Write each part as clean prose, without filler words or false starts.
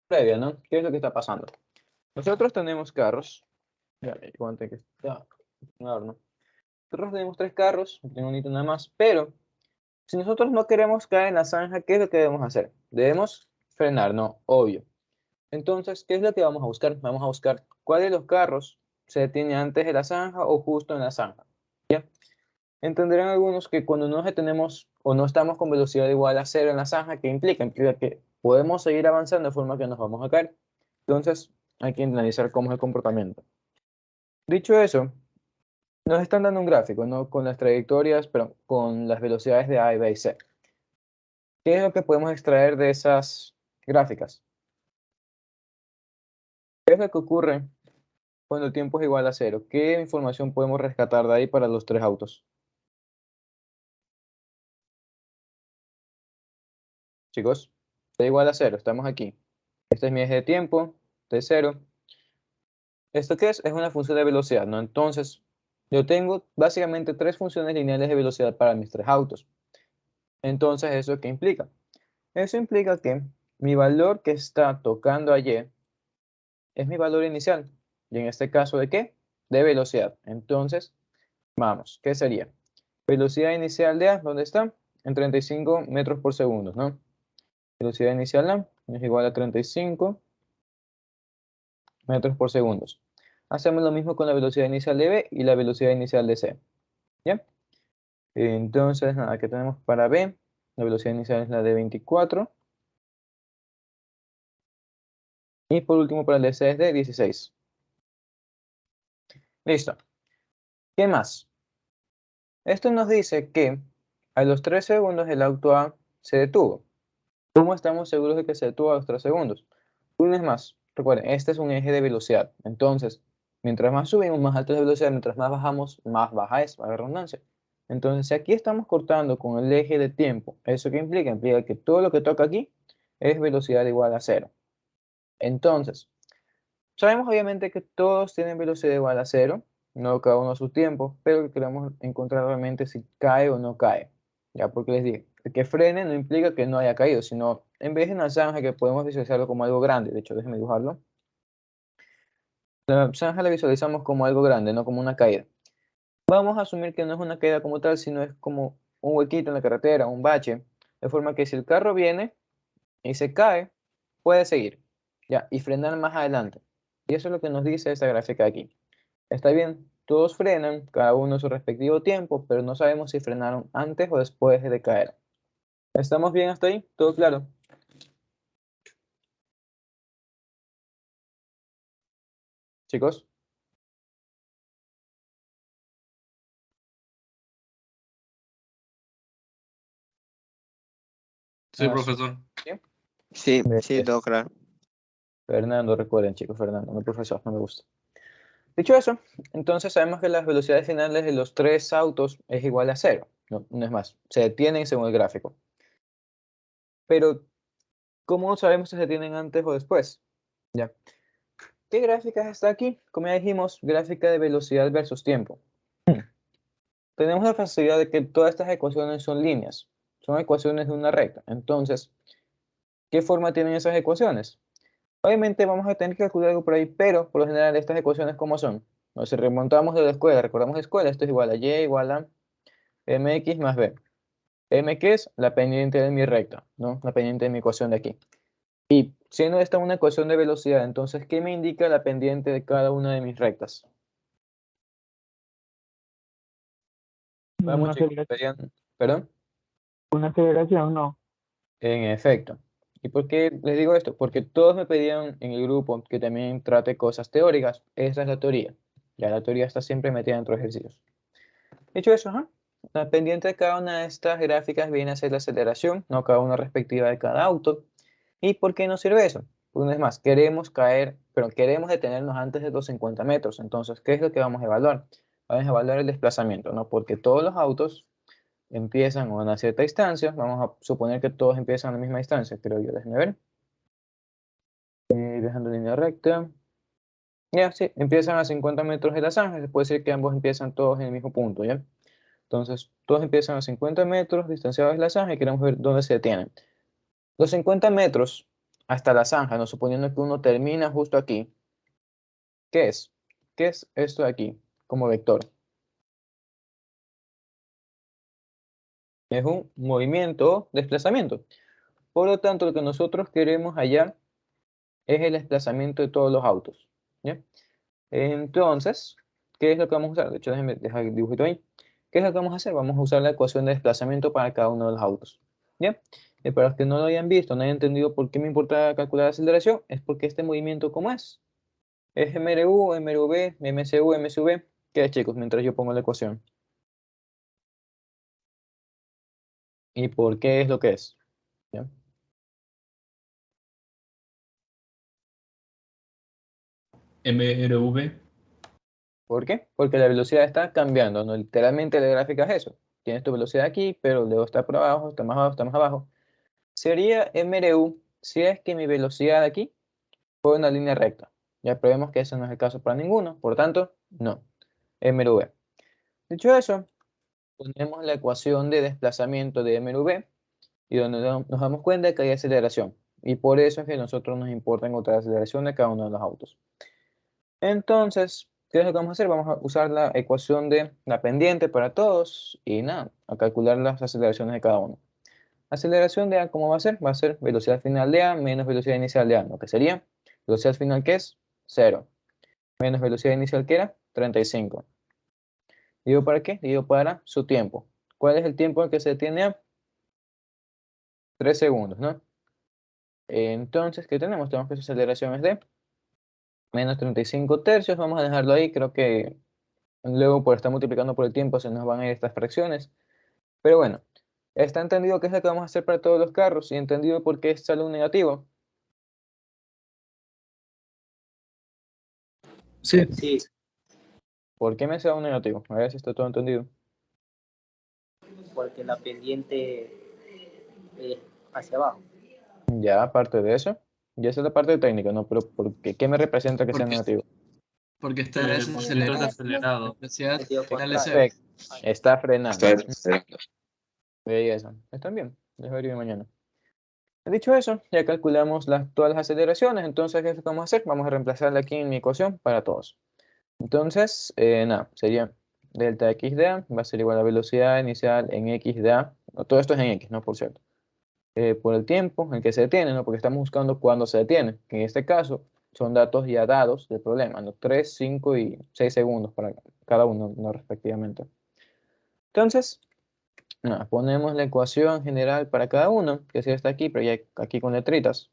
previa, ¿no? ¿Qué es lo que está pasando? Nosotros tenemos carros. Ya, igual que está. No, no. Nosotros tenemos 3 carros, no tengo nada más, pero si nosotros no queremos caer en la zanja, ¿qué es lo que debemos hacer? Debemos frenar, ¿no? Obvio. Entonces, ¿qué es lo que vamos a buscar? Vamos a buscar cuál de los carros se detiene antes de la zanja o justo en la zanja. ¿Ya? Entenderán algunos que cuando no detenemos o no estamos con velocidad igual a cero en la zanja, ¿qué implica? Implica que podemos seguir avanzando de forma que nos vamos a caer. Entonces, hay que analizar cómo es el comportamiento. Dicho eso, nos están dando un gráfico, ¿no? Con las trayectorias, pero con las velocidades de A, B y C. ¿Qué es lo que podemos extraer de esas gráficas? ¿Qué es lo que ocurre cuando el tiempo es igual a cero? ¿Qué información podemos rescatar de ahí para los 3 autos? Chicos, está igual a cero, estamos aquí. Este es mi eje de tiempo, de cero. ¿Esto qué es? Es una función de velocidad, ¿no? Entonces, yo tengo básicamente 3 funciones lineales de velocidad para mis 3 autos. Entonces, ¿eso qué implica? Eso implica que mi valor que está tocando a Y es mi valor inicial. Y en este caso, ¿de qué? De velocidad. Entonces, vamos, ¿qué sería? Velocidad inicial de A, ¿dónde está? En 35 metros por segundo, ¿no? Velocidad inicial A es igual a 35 metros por segundo. Hacemos lo mismo con la velocidad inicial de B y la velocidad inicial de C. ¿Ya? Entonces, nada, ¿qué tenemos para B? La velocidad inicial es la de 24. Y por último, para el de C es de 16. Listo. ¿Qué más? Esto nos dice que a los 3 segundos el auto A se detuvo. ¿Cómo estamos seguros de que se detuvo a los 3 segundos? Una vez más, recuerden, este es un eje de velocidad. Entonces, mientras más subimos, más alto es la velocidad, mientras más bajamos, más baja es, la redundancia. Entonces, si aquí estamos cortando con el eje de tiempo, ¿eso qué implica? Implica que todo lo que toca aquí es velocidad igual a cero. Entonces, sabemos obviamente que todos tienen velocidad igual a cero, no cada uno a su tiempo, pero queremos encontrar realmente si cae o no cae. Ya, porque les dije, que frene no implica que no haya caído, sino en vez de una zanja que podemos visualizarlo como algo grande, de hecho, déjenme dibujarlo. La zanja la visualizamos como algo grande, no como una caída. Vamos a asumir que no es una caída como tal, sino es como un huequito en la carretera, un bache, de forma que si el carro viene y se cae, puede seguir, ya, y frenar más adelante. Y eso es lo que nos dice esta gráfica de aquí. Está bien, todos frenan, cada uno a su respectivo tiempo, pero no sabemos si frenaron antes o después de caer. ¿Estamos bien hasta ahí? ¿Todo claro? Chicos. Sí, profesor. ¿Sí? Sí, Bien, sí, bien. todo claro. Fernando, recuerden, chicos, Fernando, no profesor, no me gusta. Dicho eso, entonces sabemos que las velocidades finales de los 3 autos es igual a cero. No, no es más, se detienen según el gráfico. Pero, ¿cómo sabemos si se detienen antes o después? Ya. ¿Qué gráfica está aquí? Como ya dijimos, gráfica de velocidad versus tiempo. Tenemos la facilidad de que todas estas ecuaciones son líneas, son ecuaciones de una recta. Entonces, ¿qué forma tienen esas ecuaciones? Obviamente vamos a tener que calcular algo por ahí, pero por lo general estas ecuaciones, ¿cómo son? No, si remontamos de la escuela, recordamos la escuela, esto es igual a y igual a mx más b. M que es la pendiente de mi recta, ¿no? La pendiente de mi ecuación de aquí. Y siendo esta una ecuación de velocidad, entonces, ¿qué me indica la pendiente de cada una de mis rectas? Vamos, Una chicos, aceleración, ¿perdón? una aceleración, no. En efecto. ¿Y por qué les digo esto? Porque todos me pedían en el grupo que también trate cosas teóricas. Esa es la teoría. Ya la teoría está siempre metida dentro de ejercicios. Dicho eso, ajá, la pendiente de cada una de estas gráficas viene a ser la aceleración, no cada una respectiva de cada auto. ¿Y por qué nos sirve eso? Una vez más, queremos caer, pero queremos detenernos antes de los 50 metros. Entonces, ¿qué es lo que vamos a evaluar? Vamos a evaluar el desplazamiento, ¿no? Porque todos los autos empiezan a una cierta distancia. Vamos a suponer que todos empiezan a la misma distancia, creo yo. Déjenme ver. Dejando línea recta. Ya, sí, empiezan a 50 metros de la zanja. Se puede decir que ambos empiezan todos en el mismo punto, ¿ya? Entonces, todos empiezan a 50 metros distanciados de la zanja y queremos ver dónde se detienen. Los 50 metros hasta la zanja, ¿no? Suponiendo que uno termina justo aquí. ¿Qué es? ¿Qué es esto de aquí como vector? Es un movimiento o desplazamiento. Por lo tanto, lo que nosotros queremos hallar es el desplazamiento de todos los autos. ¿Ya? Entonces, ¿qué es lo que vamos a usar? De hecho, déjenme dejar el dibujito ahí. ¿Qué es lo que vamos a hacer? Vamos a usar la ecuación de desplazamiento para cada uno de los autos. ¿Ya? Y para los que no lo hayan visto, no hayan entendido por qué me importa calcular la aceleración, es porque este movimiento, ¿cómo es? Es MRU, MRV, MCU, MSV. ¿Qué es, chicos? Mientras yo pongo la ecuación. ¿Y por qué es lo que es? ¿Ya? MRV. ¿Por qué? Porque la velocidad está cambiando, ¿no? Literalmente la gráfica es eso. Tienes tu velocidad aquí, pero luego está por abajo, está más abajo, está más abajo. Sería MRU si es que mi velocidad aquí fue una línea recta. Ya probemos que ese no es el caso para ninguno, por tanto, no. MRV. Dicho eso, ponemos la ecuación de desplazamiento de MRV y donde nos damos cuenta que hay aceleración. Y por eso es que a nosotros nos importa encontrar la aceleración de cada uno de los autos. Entonces, ¿qué es lo que vamos a hacer? Vamos a usar la ecuación de la pendiente para todos y nada, a calcular las aceleraciones de cada uno. Aceleración de A, ¿cómo va a ser? Va a ser velocidad final de A menos velocidad inicial de A, lo que sería velocidad final que es 0, menos velocidad inicial que era 35. ¿Digo para qué? Digo para su tiempo. ¿Cuál es el tiempo en que se detiene A? 3 segundos, ¿no? Entonces, ¿qué tenemos? Tenemos que su aceleración es de menos 35 tercios. Vamos a dejarlo ahí. Creo que luego por estar multiplicando por el tiempo se nos van a ir estas fracciones. Pero bueno, está entendido qué es lo que vamos a hacer para todos los carros y entendido por qué sale un negativo. Sí. Sí, ¿Por qué me sale un negativo? A ver si está todo entendido. porque la pendiente es hacia abajo. Ya, aparte de eso, ya esa es la parte técnica, ¿no? Pero ¿qué me representa que sea Porque, negativo? porque está El desacelerado. movimiento La velocidad sentido final es contrario. cero. Perfecto. Está frenando. Belleza. Están bien. Les veré mañana. Dicho eso, ya calculamos todas las aceleraciones. Entonces, ¿qué es lo que vamos a hacer? Vamos a reemplazarla aquí en mi ecuación para todos. Entonces, nada, sería delta x de a va a ser igual a velocidad inicial en x de a. No, todo esto es en x, ¿no? Por cierto. Por el tiempo en que se detiene, ¿no? Porque estamos buscando cuándo se detiene, que en este caso son datos ya dados del problema, ¿no? 3, 5 y 6 segundos para cada uno, ¿no? Respectivamente. Entonces, nada, ponemos la ecuación general para cada uno, que sí está aquí, pero ya aquí con letritas.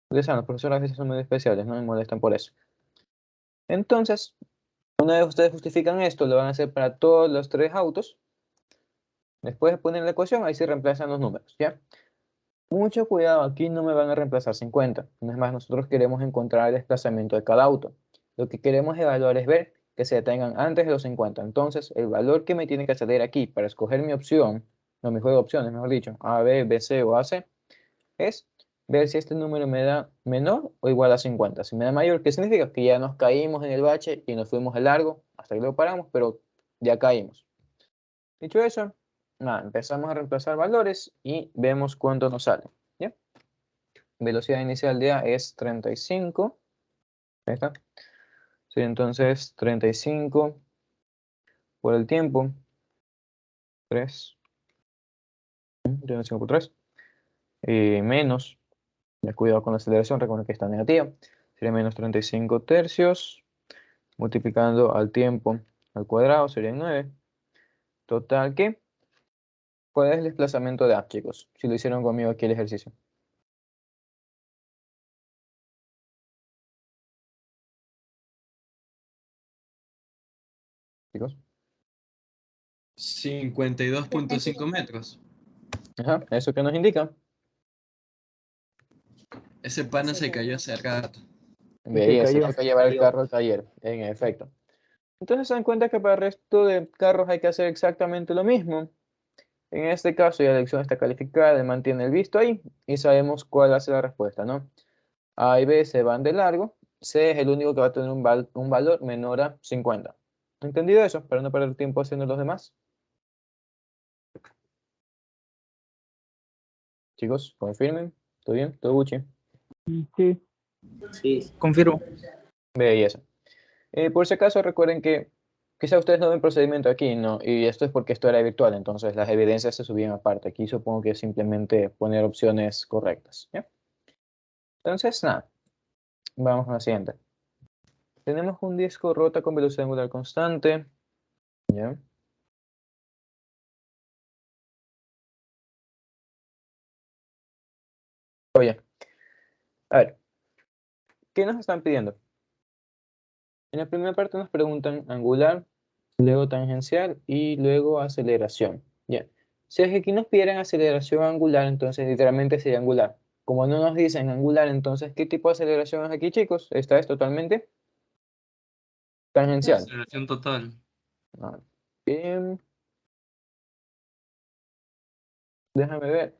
Ustedes saben, los profesores a veces son muy especiales, no me molestan por eso. Entonces, una vez ustedes justifican esto, lo van a hacer para todos los tres autos. Después de poner la ecuación, ahí se reemplazan los números, ¿ya? Mucho cuidado, aquí no me van a reemplazar 50. No es más, nosotros queremos encontrar el desplazamiento de cada auto. Lo que queremos evaluar es ver que se detengan antes de los 50. Entonces, el valor que me tiene que salir aquí para escoger mi opción, no, mi juego de opciones, mejor dicho, A, B, B, C o A, C, es ver si este número me da menor o igual a 50. Si me da mayor, ¿qué significa? Que ya nos caímos en el bache y nos fuimos de largo hasta que lo paramos, pero ya caímos. Dicho eso, nada, empezamos a reemplazar valores y vemos cuánto nos sale. ¿Ya? Velocidad inicial de A es 35. Ahí está. Sí, entonces 35 por el tiempo. 3. 35 por 3. Menos. Ya cuidado con la aceleración, recuerden que está negativa. Sería menos 35 tercios. Multiplicando al tiempo al cuadrado serían 9. Total, ¿qué? ¿Cuál es el desplazamiento de A, chicos? Si lo hicieron conmigo aquí el ejercicio. Chicos. 52.5 metros. Ajá, ¿eso qué nos indica? Ese pana se cayó hace rato. Veía, se cayó. toca llevar el Cayó. carro al taller, en efecto. Entonces se dan cuenta que para el resto de carros hay que hacer exactamente lo mismo. En este caso ya la elección está calificada, él mantiene el visto ahí y sabemos cuál va a ser la respuesta, ¿no? A y B se van de largo, C es el único que va a tener un valor menor a 50. ¿Entendido eso? Para no perder tiempo haciendo los demás. Chicos, confirmen. ¿Todo bien? ¿Todo Gucci? Sí, Sí, Confirmo. Belleza. Por si acaso, recuerden que quizá ustedes no ven procedimiento aquí, ¿no? Y esto es porque esto era virtual, entonces las evidencias se subían aparte. Aquí supongo que es simplemente poner opciones correctas, ¿ya? Entonces, nada, vamos a la siguiente. Tenemos un disco rota con velocidad angular constante, ¿ya? Oye, a ver, ¿qué nos están pidiendo? En la primera parte nos preguntan angular, luego tangencial y luego aceleración. Ya. Si es que aquí nos pidieran aceleración angular, entonces literalmente sería angular. Como no nos dicen angular, entonces, ¿qué tipo de aceleración es aquí, chicos? Esta es totalmente tangencial. Aceleración total. Ah, bien, déjame ver.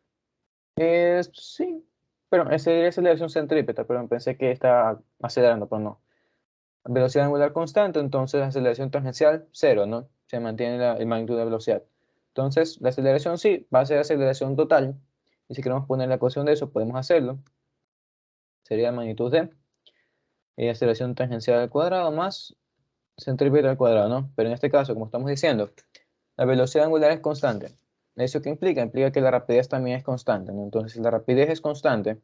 Sí, pero esa sería aceleración centrípeta, pero pensé que estaba acelerando, pero no. Velocidad angular constante, entonces aceleración tangencial, cero, ¿no? Se mantiene el magnitud de velocidad. Entonces, la aceleración sí, va a ser aceleración total. Y si queremos poner la ecuación de eso, podemos hacerlo. Sería magnitud de aceleración tangencial al cuadrado más centrípeta al cuadrado, ¿no? Pero en este caso, como estamos diciendo, la velocidad angular es constante. ¿Eso qué implica? Implica que la rapidez también es constante, ¿no? Entonces, si la rapidez es constante,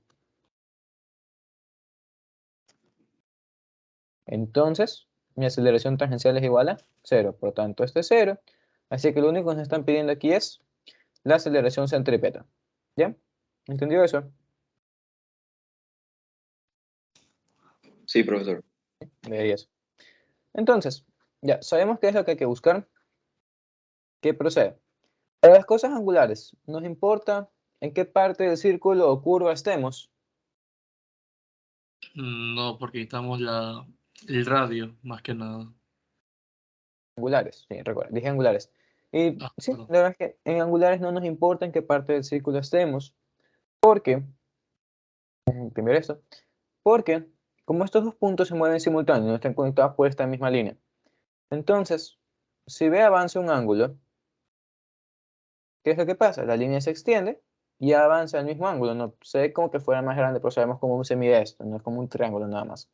entonces mi aceleración tangencial es igual a cero. Por lo tanto, este es cero. Así que lo único que nos están pidiendo aquí es la aceleración centrípeta. ¿Ya? ¿Entendió eso? Sí, profesor. Eso. Entonces, ya sabemos qué es lo que hay que buscar. ¿Qué procede? Para las cosas angulares, nos importa en qué parte del círculo o curva estemos. No, porque necesitamos el radio, más que nada. Angulares, sí, recuerda, dije angulares. Y Ah, sí, perdón. la verdad es que en angulares no nos importa en qué parte del círculo estemos, porque, primero esto, porque como estos dos puntos se mueven simultáneos, no están conectados por esta misma línea. Entonces, si B avanza un ángulo, ¿qué es lo que pasa? La línea se extiende y avanza al mismo ángulo. No se ve como que fuera más grande, pero sabemos cómo se mide esto, no es como un triángulo nada más.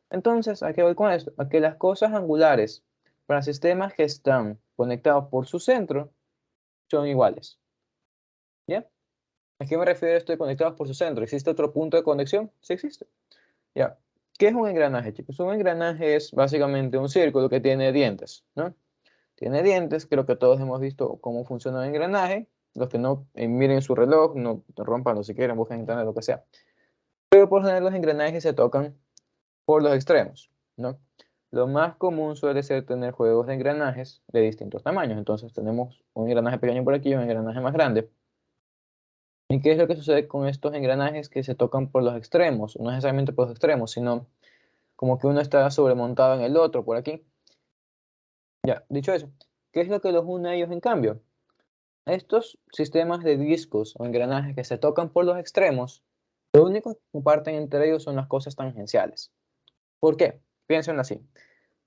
Entonces, ¿a qué voy con esto? A que las cosas angulares para sistemas que están conectados por su centro son iguales. ¿Ya? ¿A qué me refiero esto de conectados por su centro? ¿Existe otro punto de conexión? Sí existe. ¿Ya? ¿Qué es un engranaje, chicos? Un engranaje es básicamente un círculo que tiene dientes, ¿no? Tiene dientes, creo que todos hemos visto cómo funciona un engranaje. Los que no, miren su reloj, no rompanlo si quieren, busquen en internet, lo que sea. Pero por lo general los engranajes se tocan por los extremos, ¿no? Lo más común suele ser tener juegos de engranajes de distintos tamaños. Entonces tenemos un engranaje pequeño por aquí y un engranaje más grande. ¿Y qué es lo que sucede con estos engranajes que se tocan por los extremos? No necesariamente por los extremos, sino como que uno está sobremontado en el otro por aquí. Ya, dicho eso, ¿qué es lo que los une a ellos en cambio? Estos sistemas de discos o engranajes que se tocan por los extremos, lo único que comparten entre ellos son las cosas tangenciales. ¿Por qué? Piénsenlo así.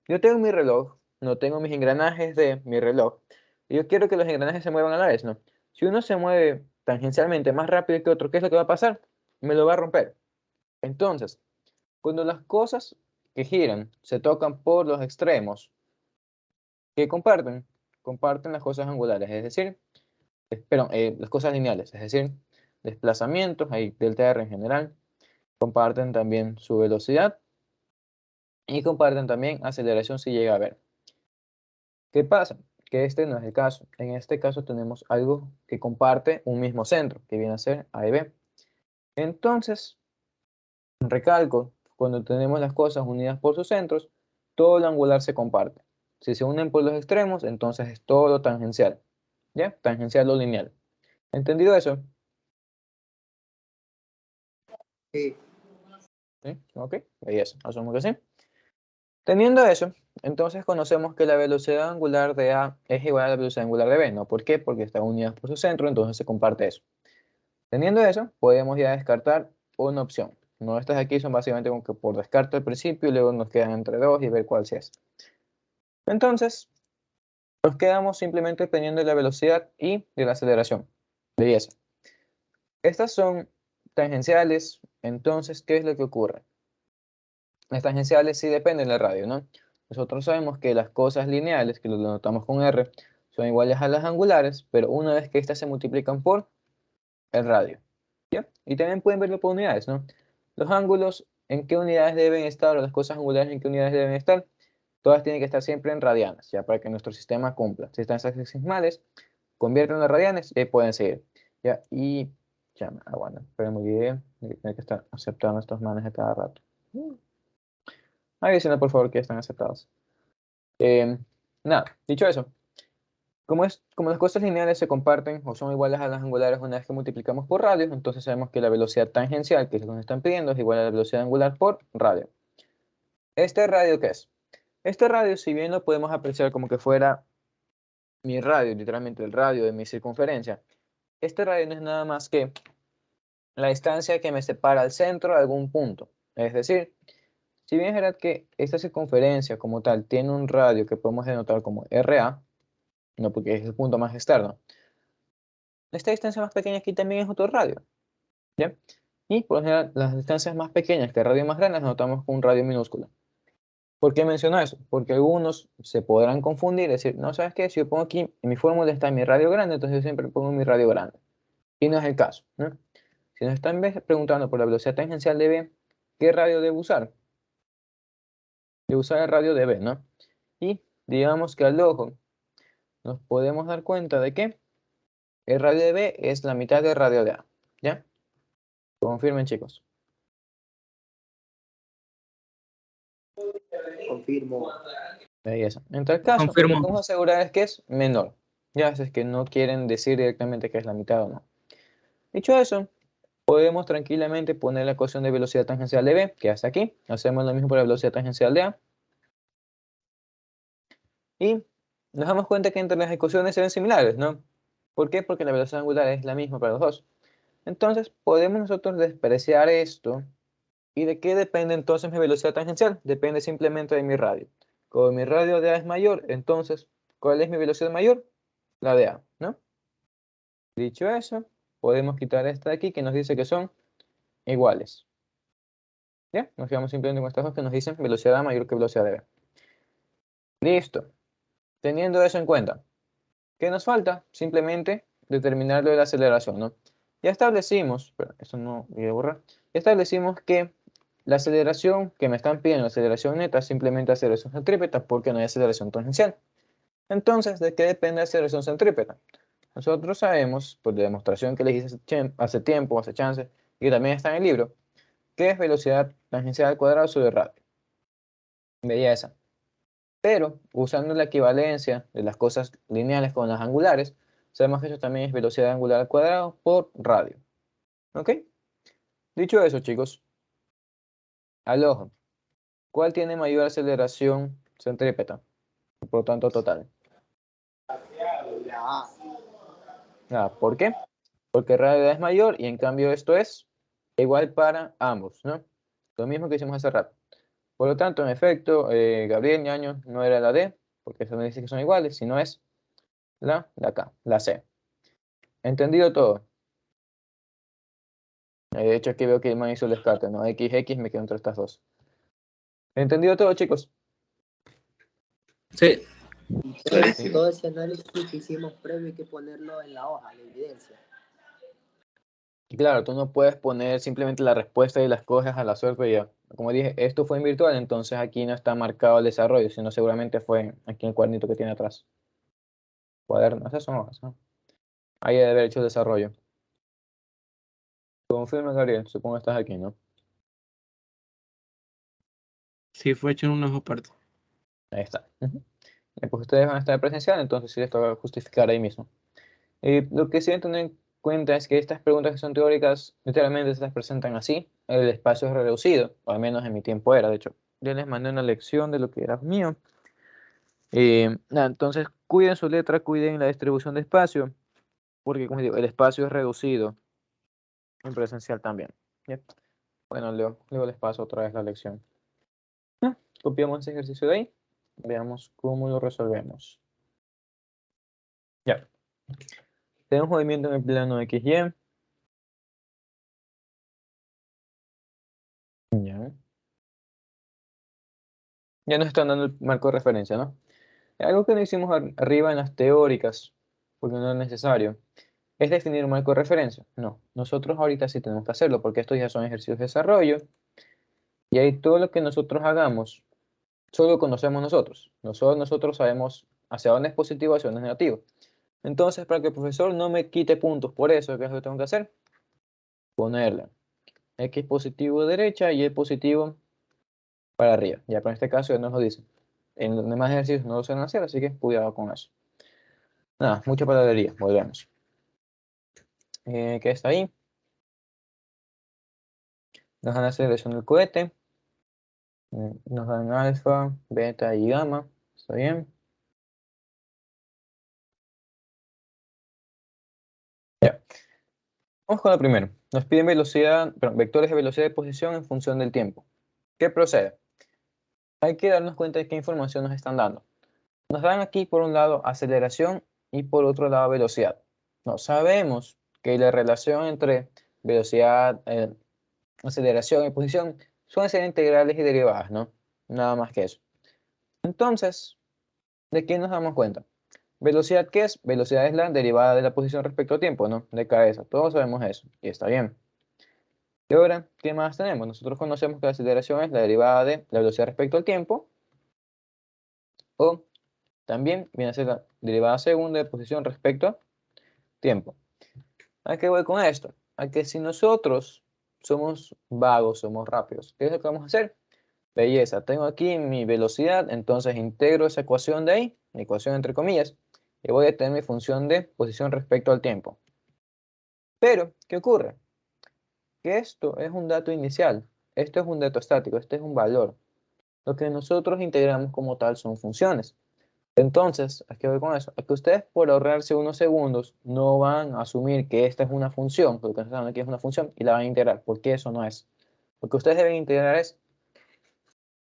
Yo tengo mi reloj, no tengo mis engranajes de mi reloj, y yo quiero que los engranajes se muevan a la vez, ¿no? Si uno se mueve tangencialmente más rápido que otro, ¿qué es lo que va a pasar? Me lo va a romper. Entonces, cuando las cosas que giran se tocan por los extremos, ¿qué comparten? Comparten las cosas angulares, es decir, perdón, las cosas lineales, es decir, desplazamientos, ahí delta R en general, comparten también su velocidad y comparten también aceleración si llega a haber. ¿Qué pasa? Que este no es el caso. En este caso tenemos algo que comparte un mismo centro, que viene a ser A y B. Entonces, recalco, cuando tenemos las cosas unidas por sus centros, todo lo angular se comparte. Si se unen por los extremos, entonces es todo tangencial. ¿Ya? Tangencial o lineal. ¿Entendido eso? sí. ¿Sí? ¿Ok? Y eso, asumo que sí. Teniendo eso, entonces conocemos que la velocidad angular de A es igual a la velocidad angular de B, ¿no? ¿Por qué? Porque están unidas por su centro, entonces se comparte eso. Teniendo eso, podemos ya descartar una opción. No, estas aquí son básicamente como que por descarte al principio y luego nos quedan entre dos y ver cuál sí es. Entonces, nos quedamos simplemente dependiendo de la velocidad y de la aceleración. De eso. Estas son tangenciales Entonces, ¿qué es lo que ocurre? Las tangenciales sí dependen del radio, ¿no? Nosotros sabemos que las cosas lineales, que lo notamos con R, son iguales a las angulares, pero una vez que estas se multiplican por el radio. ¿Ya? Y también pueden verlo por unidades, ¿no? Los ángulos, ¿en qué unidades deben estar? O las cosas angulares, ¿en qué unidades deben estar? Todas tienen que estar siempre en radianes, ya para que nuestro sistema cumpla. Si están sexagesimales, convierten a radianes y ahí pueden seguir. ¿Ya? Y ya, bueno, pero me olvidé de tener que estar aceptando estos manes a cada rato. Avísenme, por favor, que están aceptados. Nada, dicho eso, como las cosas lineales se comparten o son iguales a las angulares una vez que multiplicamos por radio, entonces sabemos que la velocidad tangencial, que es lo que nos están pidiendo, es igual a la velocidad angular por radio. ¿Este radio qué es? Este radio, si bien lo podemos apreciar como que fuera mi radio, literalmente el radio de mi circunferencia, este radio no es nada más que la distancia que me separa al centro de algún punto. Es decir, si bien es verdad que esta circunferencia como tal tiene un radio que podemos denotar como RA, no porque es el punto más externo, esta distancia más pequeña aquí también es otro radio, ¿ya? Y por lo general, las distancias más pequeñas que el radio más grande las notamos con un radio minúsculo. ¿Por qué menciono eso? Porque algunos se podrán confundir y decir, no, ¿sabes qué? Si yo pongo aquí, en mi fórmula está mi radio grande, entonces yo siempre pongo mi radio grande. Y no es el caso, ¿no? Si nos están preguntando por la velocidad tangencial de B, ¿qué radio debo usar? Debo usar el radio de B, ¿no? Y digamos que al ojo nos podemos dar cuenta de que el radio de B es la mitad del radio de A, ¿ya? Confirmen, chicos. Confirmo. Belleza. En tal caso, lo que Confirmo. podemos asegurar es que es menor. Ya si es que no quieren decir directamente que es la mitad o no. Dicho eso, podemos tranquilamente poner la ecuación de velocidad tangencial de B, que hasta aquí. Hacemos lo mismo para la velocidad tangencial de A. Y nos damos cuenta que entre las ecuaciones se ven similares, ¿no? ¿Por qué? Porque la velocidad angular es la misma para los dos. Entonces, podemos nosotros despreciar esto. ¿Y de qué depende entonces mi velocidad tangencial? Depende simplemente de mi radio. Como mi radio de A es mayor, entonces, ¿cuál es mi velocidad mayor? La de A, ¿no? Dicho eso, podemos quitar esta de aquí que nos dice que son iguales. ¿Ya? Nos quedamos simplemente con estas dos que nos dicen velocidad A mayor que velocidad de B. Listo. Teniendo eso en cuenta, ¿qué nos falta? Simplemente determinar lo de la aceleración, ¿no? Ya establecimos, pero eso no voy a borrar. Ya establecimos que la aceleración que me están pidiendo, la aceleración neta, es simplemente aceleración centrípeta porque no hay aceleración tangencial. Entonces, ¿de qué depende la aceleración centrípeta? Nosotros sabemos, por la demostración que les hice hace tiempo, hace chance, y que también está en el libro, que es velocidad tangencial al cuadrado sobre radio. Belleza. Pero, usando la equivalencia de las cosas lineales con las angulares, sabemos que eso también es velocidad angular al cuadrado por radio. ¿Ok? Dicho eso, chicos, al ojo, ¿cuál tiene mayor aceleración centrípeta? Por lo tanto, total. Ya. ¿Por qué? Porque radio es mayor y en cambio esto es igual para ambos, ¿no? Lo mismo que hicimos hace rato. Por lo tanto, en efecto, Gabriel Ñaño no era la D, porque eso me dice que son iguales, sino es la de acá, la C. ¿Entendido todo? De hecho, aquí veo que el man hizo el descarte, ¿no? XX me quedo entre estas dos. ¿Entendido todo, chicos? Sí. Sí. Todo ese análisis que hicimos previo hay que ponerlo en la hoja, la evidencia. Y claro, tú no puedes poner simplemente la respuesta y las cosas a la suerte y ya. Como dije, esto fue en virtual, entonces aquí no está marcado el desarrollo, sino seguramente fue aquí en el cuadernito que tiene atrás. Cuaderno, esas son hojas, ¿no? Ahí debe haber hecho el desarrollo. Confirma, Gabriel, supongo que estás aquí, ¿no? Sí, fue hecho en una hoja aparte. Ahí está. Pues ustedes van a estar presencial, entonces sí les toca justificar ahí mismo. Lo que sí deben tener en cuenta es que estas preguntas que son teóricas, literalmente se las presentan así. El espacio es reducido, o al menos en mi tiempo era, de hecho. Yo les mandé una lección de lo que era mío. Nada, entonces, cuiden su letra, cuiden la distribución de espacio, porque, como digo, el espacio es reducido en presencial también. ¿Ya? Bueno, luego les paso otra vez la lección. Copiamos ese ejercicio de ahí. Veamos cómo lo resolvemos. Ya. Tenemos movimiento en el plano XY. Ya. Ya nos están dando el marco de referencia, ¿no? Algo que no hicimos arriba en las teóricas, porque no es necesario, es definir un marco de referencia. No, nosotros ahorita sí tenemos que hacerlo, porque estos ya son ejercicios de desarrollo, y ahí todo lo que nosotros hagamos, solo conocemos nosotros. Nosotros sabemos hacia dónde es positivo, hacia dónde es negativo. Entonces, para que el profesor no me quite puntos por eso, ¿qué es lo que tengo que hacer? Ponerle X positivo derecha y Y positivo para arriba. Ya, pero en este caso ya nos lo dice. En los demás ejercicios no lo suelen hacer, así que cuidado con eso. Nada, mucha palabrería. Volvemos. ¿Qué está ahí? Nos dan la aceleración del cohete. Nos dan alfa, beta y gamma. ¿Está bien? Ya. Vamos con lo primero. Nos piden vectores de velocidad de posición en función del tiempo. ¿Qué procede? Hay que darnos cuenta de qué información nos están dando. Nos dan aquí por un lado aceleración y por otro lado velocidad. No sabemos que la relación entre velocidad, aceleración y posición suelen ser integrales y derivadas, ¿no? Nada más que eso. Entonces, ¿de qué nos damos cuenta? ¿Velocidad qué es? Velocidad es la derivada de la posición respecto al tiempo, ¿no? De cabeza. Todos sabemos eso y está bien. Y ahora, ¿qué más tenemos? Nosotros conocemos que la aceleración es la derivada de la velocidad respecto al tiempo, o también viene a ser la derivada segunda de posición respecto a tiempo. ¿A qué voy con esto? A que si nosotros somos vagos, somos rápidos, ¿qué es lo que vamos a hacer? Belleza, tengo aquí mi velocidad, entonces integro esa ecuación de ahí, mi ecuación entre comillas, y voy a tener mi función de posición respecto al tiempo. Pero, ¿qué ocurre? Que esto es un dato inicial, esto es un dato estático, este es un valor. Lo que nosotros integramos como tal son funciones. Entonces, ¿a qué voy con eso? Es que ustedes por ahorrarse unos segundos no van a asumir que esta es una función, porque ustedes saben aquí es una función, y la van a integrar, porque eso no es. Lo que ustedes deben integrar es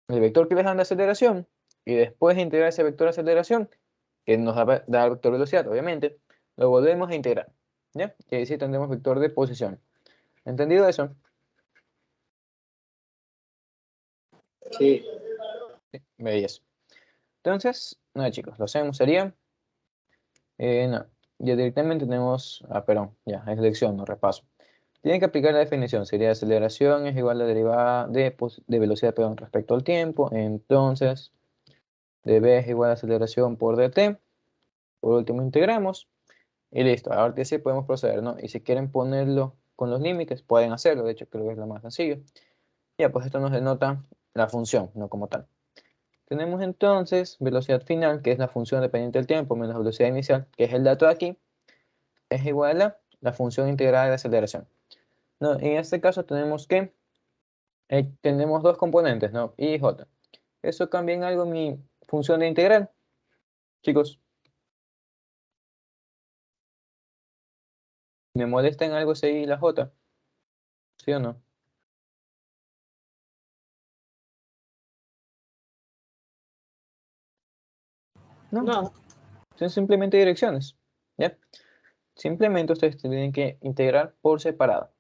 el vector que les dan de aceleración, y después de integrar ese vector de aceleración, que nos da el vector de velocidad, obviamente, lo volvemos a integrar. ¿Ya? Y ahí sí tendremos vector de posición. ¿Entendido eso? Sí. Sí, veis. Entonces, nada chicos, lo hacemos, sería, no, ya directamente tenemos, perdón, ya, es lección, no repaso. Tienen que aplicar la definición, sería aceleración es igual a la derivada de velocidad, perdón, respecto al tiempo, entonces, dv es igual a aceleración por dt, por último integramos, y listo, ahora sí podemos proceder, ¿no? Y si quieren ponerlo con los límites, pueden hacerlo, de hecho creo que es lo más sencillo. Ya, pues esto nos denota la función, no como tal. Tenemos entonces velocidad final, que es la función dependiente del tiempo, menos velocidad inicial, que es el dato de aquí, es igual a la función integrada de aceleración. No, en este caso tenemos que, tenemos dos componentes, ¿no? I y j. ¿Eso cambia en algo mi función de integral? Chicos, ¿me molesta en algo ese i y la j? ¿Sí o no? No, No. son simplemente direcciones, ¿ya? Simplemente ustedes tienen que integrar por separado.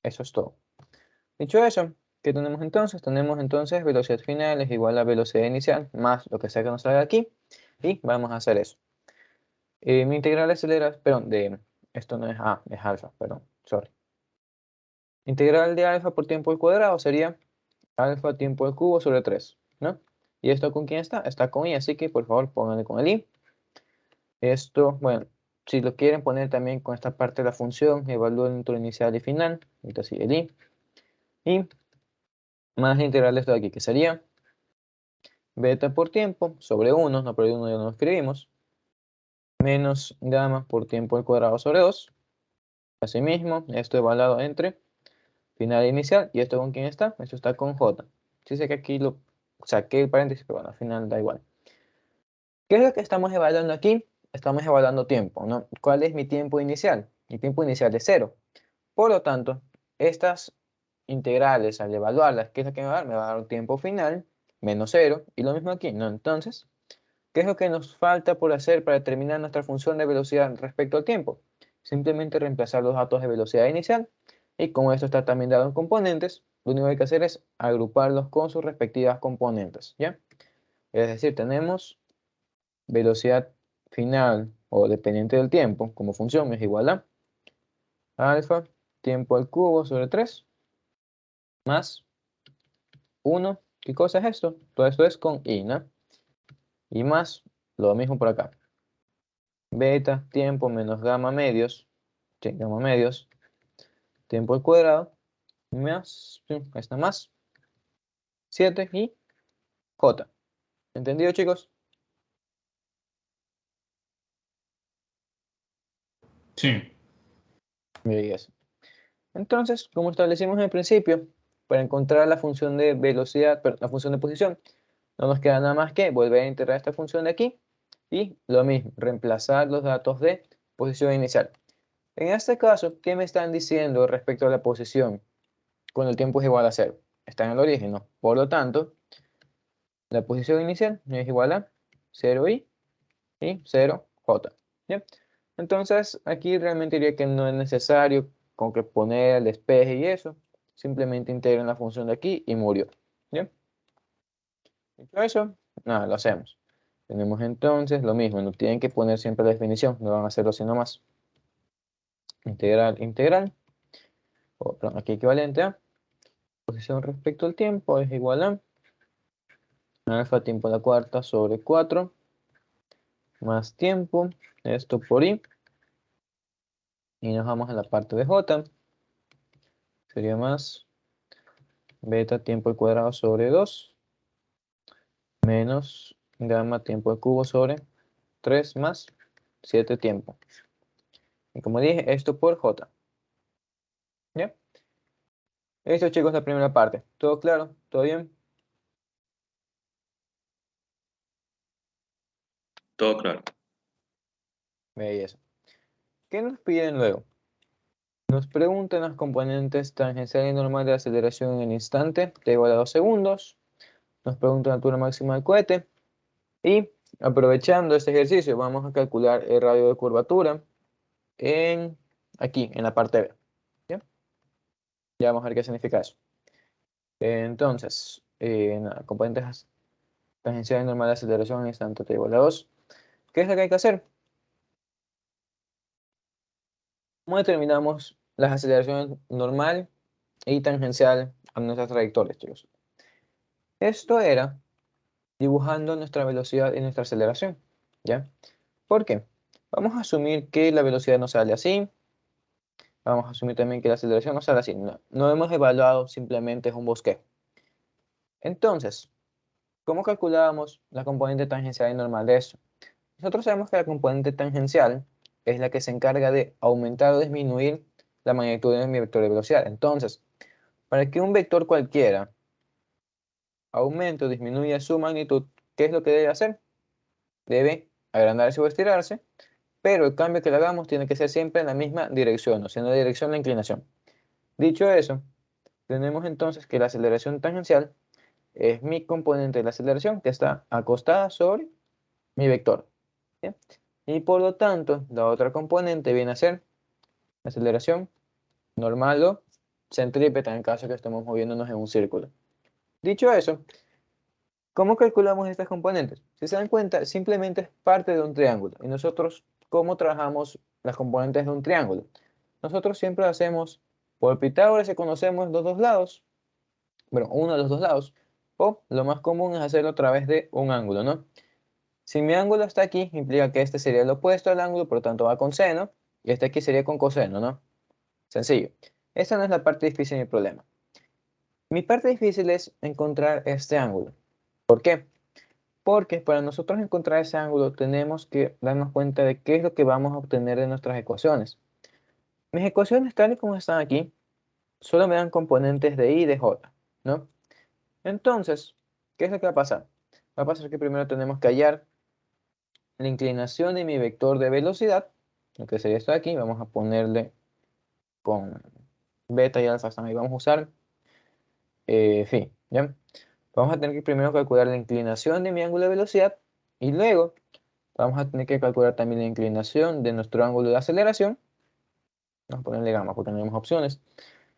Eso es todo. Dicho eso, ¿qué tenemos entonces? Tenemos entonces velocidad final es igual a velocidad inicial más lo que sea que nos salga aquí. Y vamos a hacer eso. Mi integral acelera, perdón, esto no es A, es alfa, perdón, sorry. Integral de alfa por tiempo al cuadrado sería alfa tiempo al cubo sobre 3, ¿no? ¿Y esto con quién está? Está con i, así que por favor pónganle con el i. Esto, bueno, si lo quieren poner también con esta parte de la función, evalúen entre inicial y final, entonces el i. Y más la integral de esto de aquí, que sería beta por tiempo sobre 1, no, por el 1 ya no lo escribimos, menos gamma por tiempo al cuadrado sobre 2. Asimismo, esto evaluado entre final e inicial, y esto con quién está, esto está con j. Sí sé que aquí lo saqué el paréntesis, pero bueno, al final da igual. ¿Qué es lo que estamos evaluando aquí? Estamos evaluando tiempo, ¿no? ¿Cuál es mi tiempo inicial? Mi tiempo inicial es 0. Por lo tanto, estas integrales, al evaluarlas, ¿qué es lo que me va a dar? Me va a dar un tiempo final menos 0, y lo mismo aquí, ¿no? Entonces, ¿qué es lo que nos falta por hacer para determinar nuestra función de velocidad respecto al tiempo? Simplemente reemplazar los datos de velocidad inicial Y como esto está también dado en componentes, lo único que hay que hacer es agruparlos con sus respectivas componentes, ¿ya? Es decir, tenemos velocidad final o dependiente del tiempo como función es igual a alfa tiempo al cubo sobre 3 más 1. ¿Qué cosa es esto? Todo esto es con i, ¿no? Y más lo mismo por acá. Beta tiempo menos gamma medios, sí, gamma medios, tiempo al cuadrado, más, sí, esta más 7 y j. ¿Entendido, chicos? Sí. Bien, eso. Entonces, como establecimos en el principio, para encontrar la función de velocidad, pero la función de posición, no nos queda nada más que volver a integrar esta función de aquí y lo mismo, reemplazar los datos de posición inicial. En este caso, ¿qué me están diciendo respecto a la posición cuando el tiempo es igual a 0? Está en el origen, ¿no? Por lo tanto, la posición inicial es igual a 0i y 0j. ¿Bien? Entonces, aquí realmente diría que no es necesario con que poner el despeje y eso. Simplemente integran la función de aquí y murió. ¿Bien? Dicho eso, nada, lo hacemos. Tenemos entonces lo mismo, no tienen que poner siempre la definición, no van a hacerlo sino más. Integral, integral, o perdón, aquí equivalente a posición respecto al tiempo es igual a alfa tiempo a la cuarta sobre 4 más tiempo, esto por i, y nos vamos a la parte de j, sería más beta tiempo al cuadrado sobre 2 menos gamma tiempo al cubo sobre 3 más 7 tiempo. Y como dije, esto por j. ¿Ya? Listo, chicos, la primera parte. ¿Todo claro? ¿Todo bien? Todo claro. Belleza. ¿Qué nos piden luego? Nos preguntan los componentes tangencial y normal de aceleración en el instante, t igual a 2 segundos. Nos preguntan la altura máxima del cohete. Y aprovechando este ejercicio, vamos a calcular el radio de curvatura aquí, en la parte B. ¿Ya? Ya vamos a ver qué significa eso. Entonces, nada, componentes tangencial y normal de aceleración en el instante t igual a 2. ¿Qué es lo que hay que hacer? ¿Cómo determinamos las aceleraciones normal y tangencial a nuestras trayectorias, chicos? Esto era dibujando nuestra velocidad y nuestra aceleración, ¿ya? ¿Por qué? Vamos a asumir que la velocidad no sale así. Vamos a asumir también que la aceleración no sale así. No, no hemos evaluado, simplemente es un bosquejo. Entonces, ¿cómo calculábamos la componente tangencial y normal de eso? Nosotros sabemos que la componente tangencial es la que se encarga de aumentar o disminuir la magnitud de mi vector de velocidad. Entonces, para que un vector cualquiera aumente o disminuya su magnitud, ¿qué es lo que debe hacer? Debe agrandarse o estirarse, pero el cambio que le hagamos tiene que ser siempre en la misma dirección, o sea, en la dirección de la inclinación. Dicho eso, tenemos entonces que la aceleración tangencial es mi componente de la aceleración que está acostada sobre mi vector. ¿Sí? Y por lo tanto, la otra componente viene a ser la aceleración normal o centrípeta en el caso que estemos moviéndonos en un círculo. Dicho eso, ¿cómo calculamos estas componentes? Si se dan cuenta, simplemente es parte de un triángulo. Y nosotros, ¿cómo trabajamos las componentes de un triángulo? Nosotros siempre hacemos, por Pitágoras, si conocemos los dos lados, bueno, uno de los dos lados, o lo más común es hacerlo a través de un ángulo, ¿no? Si mi ángulo está aquí, implica que este sería el opuesto al ángulo, por lo tanto va con seno, y este aquí sería con coseno, ¿no? Sencillo. Esta no es la parte difícil de mi problema. Mi parte difícil es encontrar este ángulo. ¿Por qué? Porque para nosotros encontrar ese ángulo tenemos que darnos cuenta de qué es lo que vamos a obtener de nuestras ecuaciones. Mis ecuaciones tal y como están aquí, solo me dan componentes de i y de j, ¿no? Entonces, ¿qué es lo que va a pasar? Va a pasar que primero tenemos que hallar la inclinación de mi vector de velocidad, lo que sería esto de aquí, vamos a ponerle con beta y alfa también, vamos a usar phi, ¿ya? Vamos a tener que primero calcular la inclinación de mi ángulo de velocidad y luego vamos a tener que calcular también la inclinación de nuestro ángulo de aceleración. Vamos a ponerle gamma porque tenemos opciones.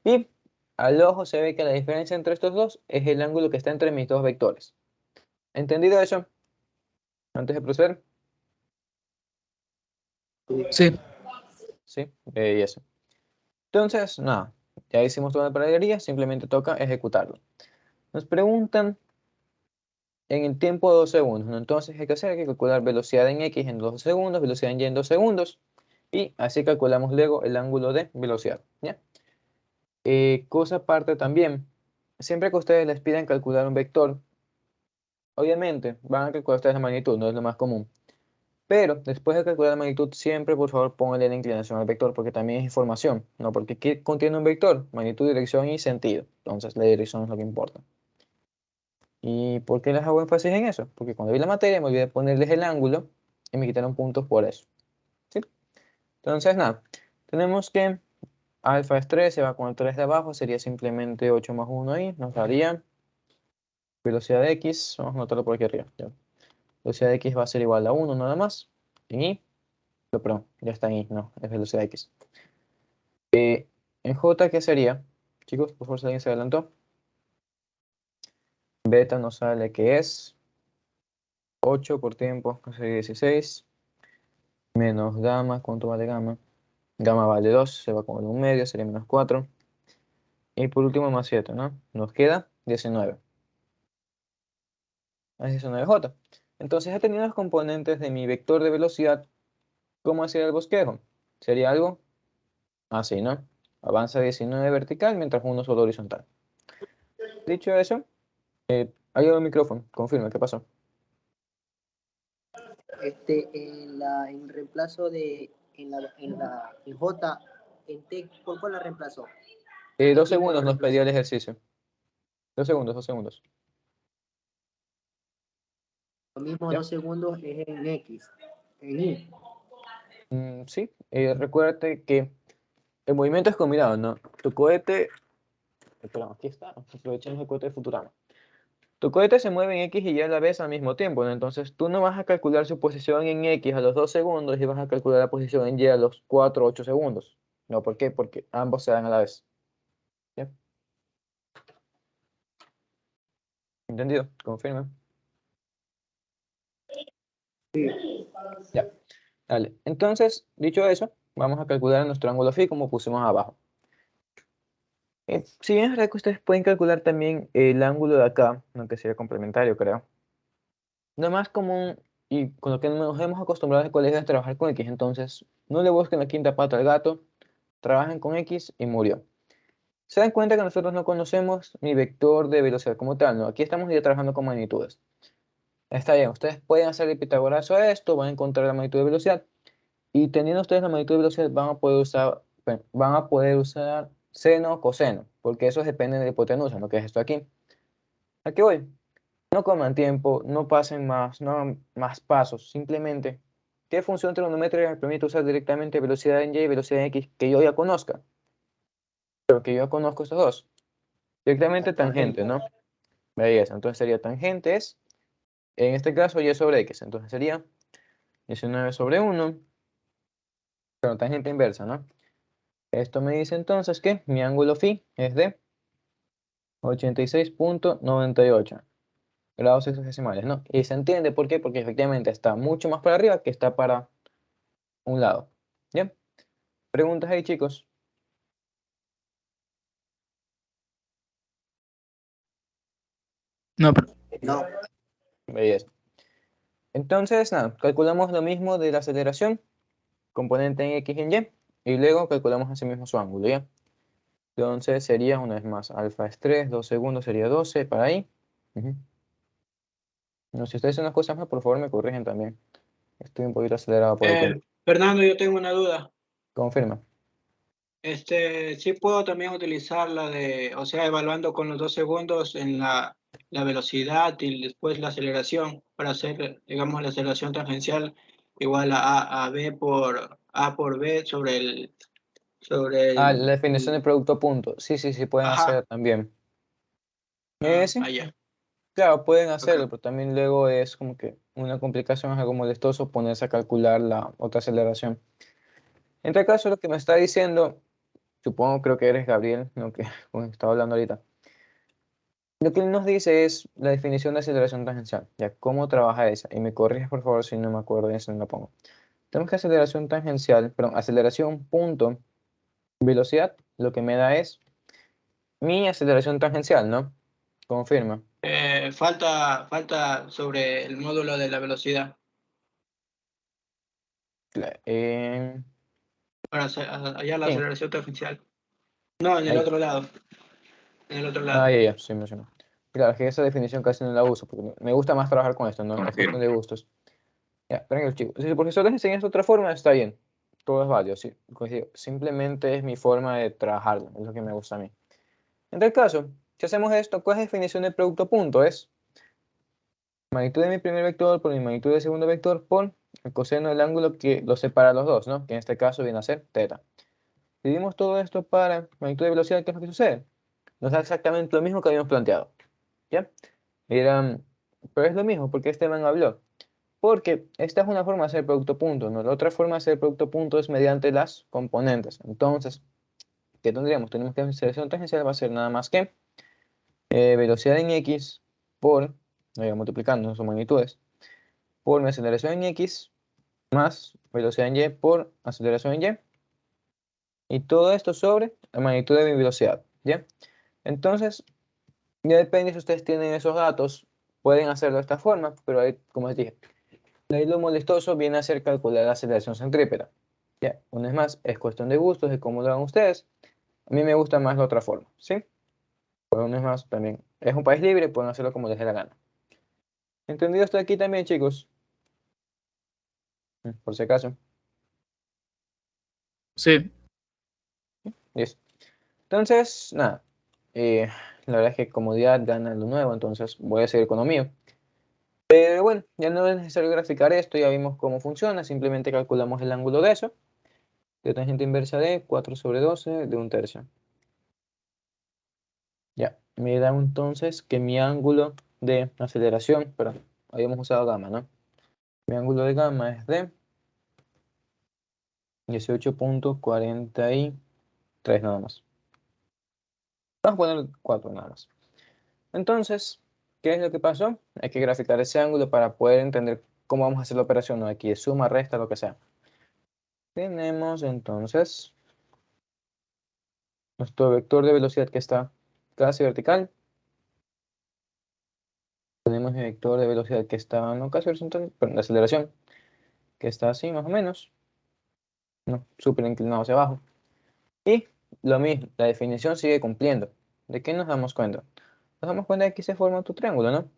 Y al ojo se ve que la diferencia entre estos dos es el ángulo que está entre mis dos vectores. ¿Entendido eso? Antes de proceder. Sí. Sí, y eso. Entonces, nada, ya hicimos toda la paralelismo, simplemente toca ejecutarlo. Nos preguntan en el tiempo de 2 segundos, ¿no? Entonces, ¿qué hay que hacer? Hay que calcular velocidad en X en 2 segundos, velocidad en Y en 2 segundos, y así calculamos luego el ángulo de velocidad, ¿ya? Cosa aparte también, siempre que ustedes les pidan calcular un vector, obviamente van a calcular ustedes la magnitud, no es lo más común. Pero después de calcular la magnitud, siempre por favor pónganle la inclinación al vector, porque también es información, ¿no? Porque ¿qué contiene un vector? Magnitud, dirección y sentido. Entonces la dirección es lo que importa. ¿Y por qué les hago énfasis en eso? Porque cuando vi la materia me olvidé ponerles el ángulo y me quitaron puntos por eso. ¿Sí? Entonces nada, tenemos que alfa es 3, se va con el 3 de abajo, sería simplemente 8 más 1 ahí, nos daría velocidad de x, vamos a anotarlo por aquí arriba. Ya. Velocidad de x va a ser igual a 1 nada más, en y, perdón, ya está en y, no, es velocidad de x. En J, ¿qué sería? Chicos, por favor, si alguien se adelantó. Beta nos sale que es 8 por tiempo, que sería 16, menos gamma, ¿cuánto vale gamma? Gamma vale 2, se va con el 1 medio, sería menos 4. Y por último más 7, ¿no? Nos queda 19. Es 19J. Entonces, he tenido los componentes de mi vector de velocidad. ¿Cómo hacer el bosquejo? Sería algo así, ¿no? Avanza 19 vertical mientras uno solo horizontal. Dicho eso, hay un micrófono, confirma, ¿qué pasó? En reemplazo de, en J, en T, ¿por cuál la reemplazó? 2 tiempo lo segundos nos pedía reemplazó? el ejercicio. 2 segundos, 2 segundos. Lo mismo ¿Ya? 2 segundos es en X, en Y. Sí, recuérdate que el movimiento es combinado, ¿no? Tu cohete, espera, aquí está, aprovechemos el cohete de Futurama. Tu cohete se mueve en X y Y a la vez al mismo tiempo, ¿no? Entonces tú no vas a calcular su posición en X a los 2 segundos y vas a calcular la posición en Y a los 4 o 8 segundos. No, ¿por qué? Porque ambos se dan a la vez. ¿Ya? ¿Entendido? Confirma. Ya. Dale. Entonces, dicho eso, vamos a calcular nuestro ángulo phi como pusimos abajo. Si bien es verdad que ustedes pueden calcular también el ángulo de acá, aunque sería complementario, creo. Lo más común y con lo que nos hemos acostumbrado en el colegio es trabajar con X. Entonces, no le busquen la quinta pata al gato, trabajen con X y murió. Se dan cuenta que nosotros no conocemos mi vector de velocidad como tal, ¿no? Aquí estamos ya trabajando con magnitudes. Está bien, ustedes pueden hacer el pitagorazo a esto, van a encontrar la magnitud de velocidad. Y teniendo ustedes la magnitud de velocidad, van a poder usar seno o coseno, porque eso depende de la hipotenusa, lo que es esto aquí. ¿A qué voy? No coman tiempo, no pasen más, no hagan más pasos, simplemente, ¿qué función trigonométrica me permite usar directamente velocidad en Y y velocidad en X que yo ya conozca? Pero que yo conozco estos dos. Directamente tangente, ¿no? Veis, entonces sería tangente es, en este caso, Y sobre X, entonces sería 19 sobre 1, pero tangente inversa, ¿no? Esto me dice entonces que mi ángulo phi es de 86,98 grados sexagesimales, ¿no? Y se entiende por qué, porque efectivamente está mucho más para arriba que está para un lado. ¿Bien? ¿Preguntas ahí, chicos? No, pero No, Belleza. Entonces, nada, calculamos lo mismo de la aceleración, componente en X y en Y, y luego calculamos ese mismo su ángulo, ¿ya? Entonces sería, una vez más, alfa es 3, 2 segundos sería 12, para ahí. Ujú. No, si ustedes hacen las cosas más, por favor me corrigen también. Estoy un poquito acelerado por el tiempo. Fernando, yo tengo una duda. Confirma. Sí puedo también utilizar la de, o sea, evaluando con los 2 segundos en la velocidad y después la aceleración para hacer, digamos, la aceleración tangencial igual a B por A por B sobre Ah, la definición de producto punto. Sí, sí, sí, pueden ajá, hacer también. Sí, allá. claro, pueden Ok. hacerlo, pero también luego es como que una complicación, es algo molestoso ponerse a calcular la otra aceleración. En este caso, lo que me está diciendo, supongo, creo que eres Gabriel, lo que estaba hablando ahorita. Lo que él nos dice es la definición de aceleración tangencial, ya cómo trabaja esa. Y me corriges por favor si no me acuerdo de eso, no la pongo. Tenemos que aceleración tangencial, perdón, aceleración punto velocidad, lo que me da es mi aceleración tangencial, ¿no? Confirma. Falta sobre el módulo de la velocidad Eh, para hallar la sí. aceleración tangencial. No, en el Ahí. otro lado. En el otro Ah, lado. ya, sí, mencionó. Claro, es que esa definición casi no la uso, porque me gusta más trabajar con esto, ¿no? Es Confirmo. cuestión de gustos. Ya, tranquilo, chicos. Si el profesor les enseña de otra forma, está bien. Todo es válido, sí. Coincido. Simplemente es mi forma de trabajarlo, es lo que me gusta a mí. En tal caso, si hacemos esto, ¿cuál es la definición del producto punto? Es magnitud de mi primer vector por mi magnitud del segundo vector por el coseno del ángulo que los separa a los dos, ¿no? Que en este caso viene a ser teta. Dividimos todo esto para magnitud de velocidad, ¿qué es lo que sucede? Nos da exactamente lo mismo que habíamos planteado, ¿ya? Era, pero es lo mismo, porque este man habló. Porque esta es una forma de hacer producto punto, ¿no? La otra forma de hacer producto punto es mediante las componentes. Entonces, ¿qué tendríamos? Tenemos que la aceleración tangencial va a ser nada más que velocidad en x por, multiplicando sus magnitudes, por mi aceleración en x más velocidad en y por aceleración en y. Y todo esto sobre la magnitud de mi velocidad, ¿ya? Entonces, ya depende si ustedes tienen esos datos, pueden hacerlo de esta forma, pero ahí, como les dije, ahí lo molestoso viene a ser calcular la aceleración centrípeta. Ya, una vez más, es cuestión de gustos, de cómo lo hagan ustedes. A mí me gusta más la otra forma, ¿sí? Pero una vez más, también es un país libre, pueden hacerlo como les dé la gana. ¿Entendido hasta aquí también, chicos? Por si acaso. Sí, Listo. Entonces, nada. La verdad es que comodidad gana lo nuevo, entonces voy a seguir con lo mío. Pero bueno, ya no es necesario graficar esto, ya vimos cómo funciona, simplemente calculamos el ángulo de eso. De tangente inversa de 4 sobre 12 de un tercio. Ya, me da entonces que mi ángulo de aceleración, perdón, habíamos usado gamma, ¿no? Mi ángulo de gamma es de 18,43 nada más. Vamos a poner 4 nada más. Entonces, ¿qué es lo que pasó? Hay que graficar ese ángulo para poder entender cómo vamos a hacer la operación, ¿no? Aquí es suma, resta, lo que sea. Tenemos entonces nuestro vector de velocidad que está casi vertical. Tenemos el vector de velocidad que está, no casi horizontal, pero de aceleración, que está así más o menos, no, súper inclinado hacia abajo. Y lo mismo, la definición sigue cumpliendo. ¿De qué nos damos cuenta? Nos damos cuenta de que aquí se forma tu triángulo, ¿no?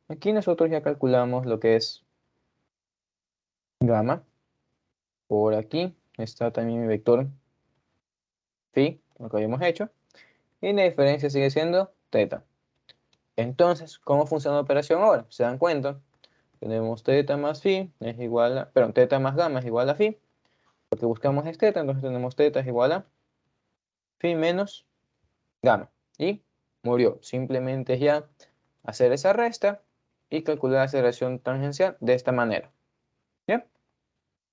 Aquí nosotros ya calculamos lo que es gamma. Por aquí está también mi vector phi, lo que habíamos hecho. Y la diferencia sigue siendo teta. Entonces, ¿cómo funciona la operación ahora? ¿Se dan cuenta? Tenemos teta más phi es igual a, perdón, teta más gamma es igual a phi. Lo que buscamos es teta, entonces tenemos teta es igual a phi menos gamma. Y murió. Simplemente es ya hacer esa resta y calcular la aceleración tangencial de esta manera. ¿Ya?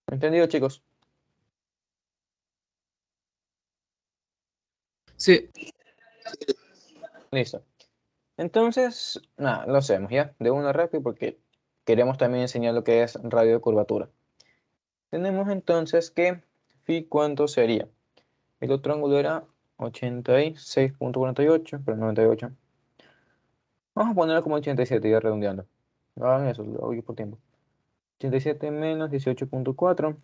¿Entendido, chicos? sí. Listo. Entonces, nada, lo hacemos ya. De una rápido porque queremos también enseñar lo que es radio de curvatura. Tenemos entonces que phi, ¿cuánto sería? El otro ángulo era 86,48, pero 98. Vamos a ponerlo como 87 ya redondeando. No hagan eso, lo hago yo por tiempo. 87 menos 18,4.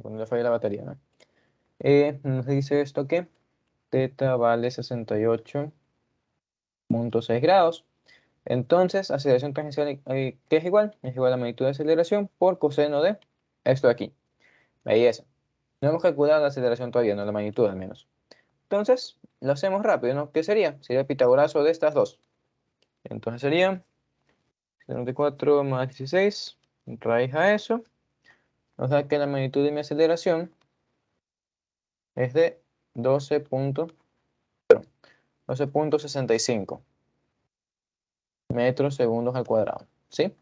Cuando le falla la batería, ¿no? Nos dice esto que teta vale 68,6 grados. Entonces, aceleración tangencial, ¿qué es igual? Es igual a la magnitud de aceleración por coseno de esto de aquí. Ahí es. No hemos calculado la aceleración todavía, no la magnitud al menos. Entonces, lo hacemos rápido, ¿no? ¿Qué sería? Sería el pitagorazo de estas dos. Entonces sería 74 más 16, raíz a eso. Nos da que la magnitud de mi aceleración es de 12,65 metros segundos al cuadrado. ¿Sí?